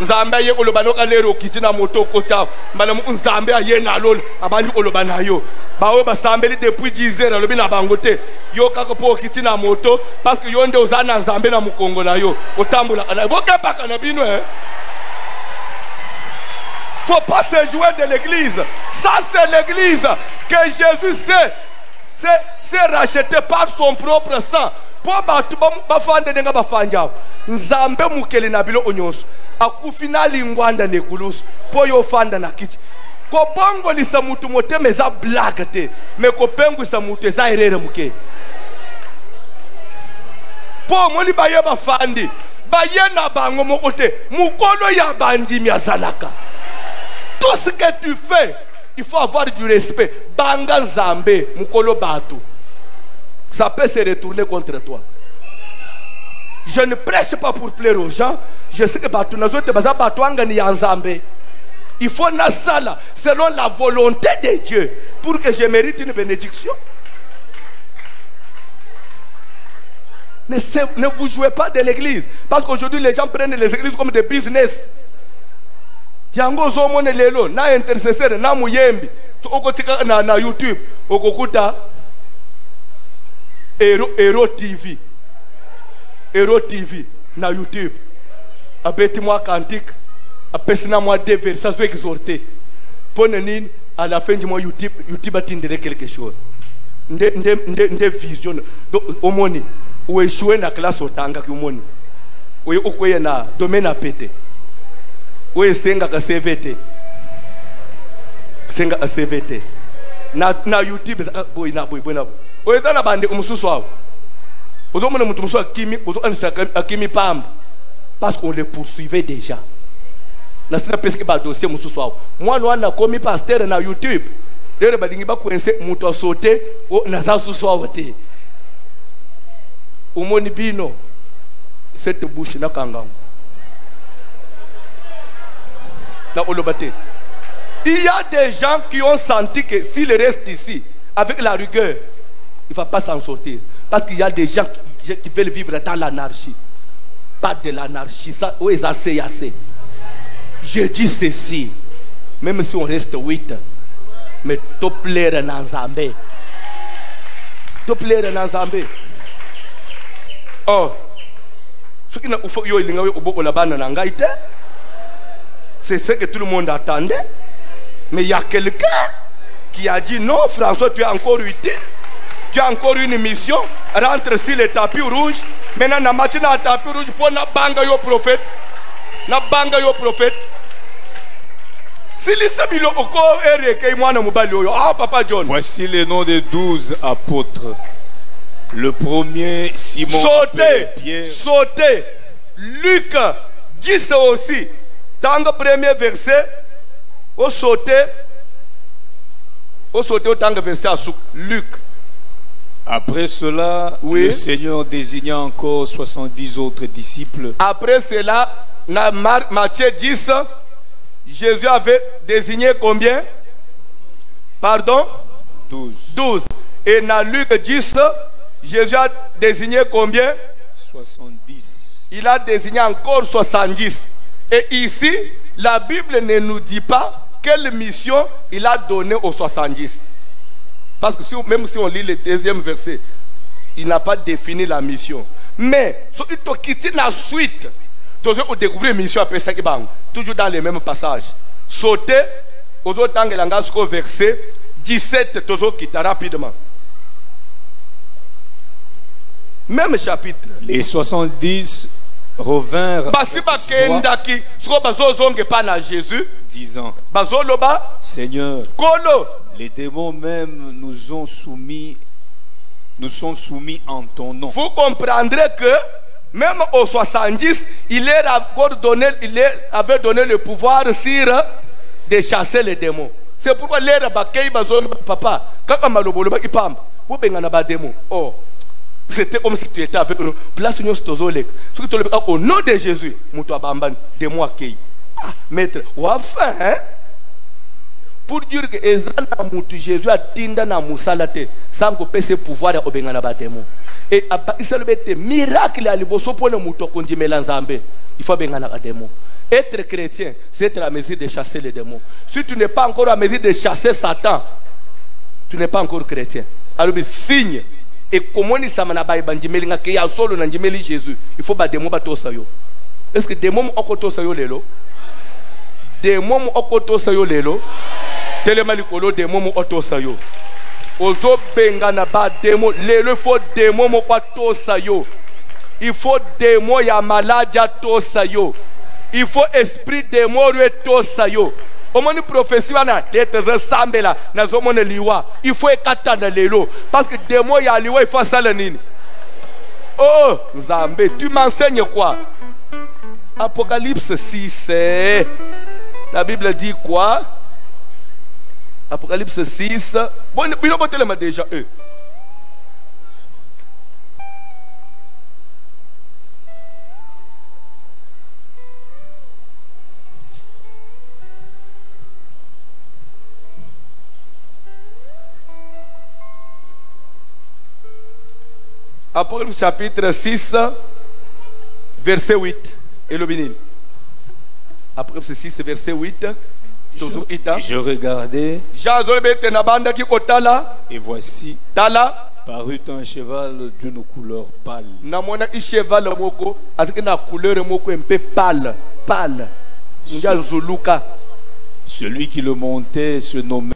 nzambe ye kolobana ka lero kitina moto ko tsa mbala mu nzambe ayena lolo abantu kolobana yo bawe basambeli depuis 10 heures lobi na bangote yo kako po kitina moto parce que yo nde ozana nzambe na mukongo na yo otambula kana boka paka na bino faut pas se jouer de l'église. Ça c'est l'église que Jésus s'est racheté par son propre sang. Pour batu bafande nenga bafanja nzambe mukele na bilo onyonso akufina lingwanda nekulusu po yo fanda na kiti ko bongo lisa mutu motema eza blague te me ko pengwisa mutu eza erere muke po moli baye bafandi baye na bango moko te mukolo ya bandimi azalaka. Tout ce que tu fais il faut avoir du respect. Banga nzambe mukolo batu ça peut se retourner contre toi. Je ne prêche pas pour plaire aux gens. Je sais que il faut na sala selon la volonté de Dieu pour que je mérite une bénédiction. Ne vous jouez pas de l'église parce qu'aujourd'hui les gens prennent les églises comme des business. Yango zomo ne lelo na intercesseur na muyembi okotika na YouTube okokuta Hero TV na YouTube abeti moi cantique apesina moi des versets exhortés ponenine à la fin du mois YouTube atindere quelque chose nde vision donc omoni ou échouer na classe otanga ki omoni ou okoye na domaine a pété ou esenga ka CVT senga a CVT na YouTube boy na oeza na bande umususu wao ozomona mutu musu akimi ozoanisa akimi pamba parce qu'on les poursuivait déjà na sina peske ba dossier mususu wao mwana wana komi pasteur na YouTube lero balingi bakwense mutu asote na za susu wao te umoni bino cette bouche na kangam na olobate. Il y a des gens qui ont senti que s'ils restent ici avec la rigueur il ne va pas s'en sortir. Parce qu'il y a des gens qui veulent vivre dans l'anarchie. Pas de l'anarchie. Ça, où est assez. Je dis ceci. Même si on reste 8. Mais to plaire dans Zambé. To plaire dans Zambé. Oh. Ce qui n'a pas eu de c'est ce que tout le monde attendait. Mais il y a quelqu'un qui a dit non, François, tu es encore utile. Tu as encore une mission. Rentre sur le tapis rouge. Maintenant, na matina tapis rouge pour na banga yo prophète. Na banga yo prophète. Si les sabilo oko ere kay mwana mubali yo. Ah papa John. Voici les noms des 12 apôtres. Le premier Simon Pierre. Sauter. Luc dit ça aussi. Dans le premier verset, au sauter au temps de verset à Luc. Après cela, oui. Le Seigneur désigna encore 70 autres disciples. Après cela, dans Matthieu 10, Jésus avait désigné combien? Pardon? 12. Et dans Luc 10, Jésus a désigné combien? 70. Il a désigné encore 70. Et ici, la Bible ne nous dit pas quelle mission il a donnée aux 70. Parce que même si on lit le deuxième verset, il n'a pas défini la mission. Mais, si on quitte la suite, on découvre la mission après ça, toujours dans les mêmes passages. Sauter, au verset 17, on quitte rapidement. Même chapitre. Les 70 revinrent disant Seigneur, les démons même nous ont soumis nous sont soumis en ton nom. Vous comprendrez que même au 70, il avait donné le pouvoir sur de chasser les démons. C'est pourquoi l'air papa, quand malobolo il pam, vous bengana ba démon. Oh, c'était comme si tu étais avec nous. Place nous stozolek. Au nom de Jésus, muto abamban démon akei. Maître, enfin, hein? Pour dire que ezana mutu Jésus a tinda na musalate, sans que pese pouvoir ya obengana ba démon. Et il s'est levé miracle à liboso pour nous muto kondimela nzambe. Il faut bengana ba démon. Être chrétien, c'est être à mesure de chasser les démons. Si tu n'es pas encore à mesure de chasser Satan, tu n'es pas encore chrétien. Alors, signe. Et comment il s'amène à Bandimeli, il y a solo Nandimeli Jésus. Il faut que les démons soient tosayo. Est-ce que les démons sont tosayo lelo? Démons sont tosayo lelo? Tellement les colo démons sont tosayo. Ozo bengana ba démons. Lelo, il faut démons sont tosayo. Il faut démons ya malade ya tosayo. Il faut esprit démon reto sayo. Au moins prophétie wana lettre sambela na zomone liwa. Il faut ekatana lelo parce que démon ya liwa il faut ça la nini. Oh, Zambé, tu m'enseignes quoi? Apocalypse 6. La Bible dit quoi? Apocalypse 6. Bon, il a déjà Apocalypse chapitre 6, verset 8. Et le bénin. Apocalypse 6, verset 8. Je regardais et voici parut un cheval d'une couleur pâle. Celui qui le montait se nommait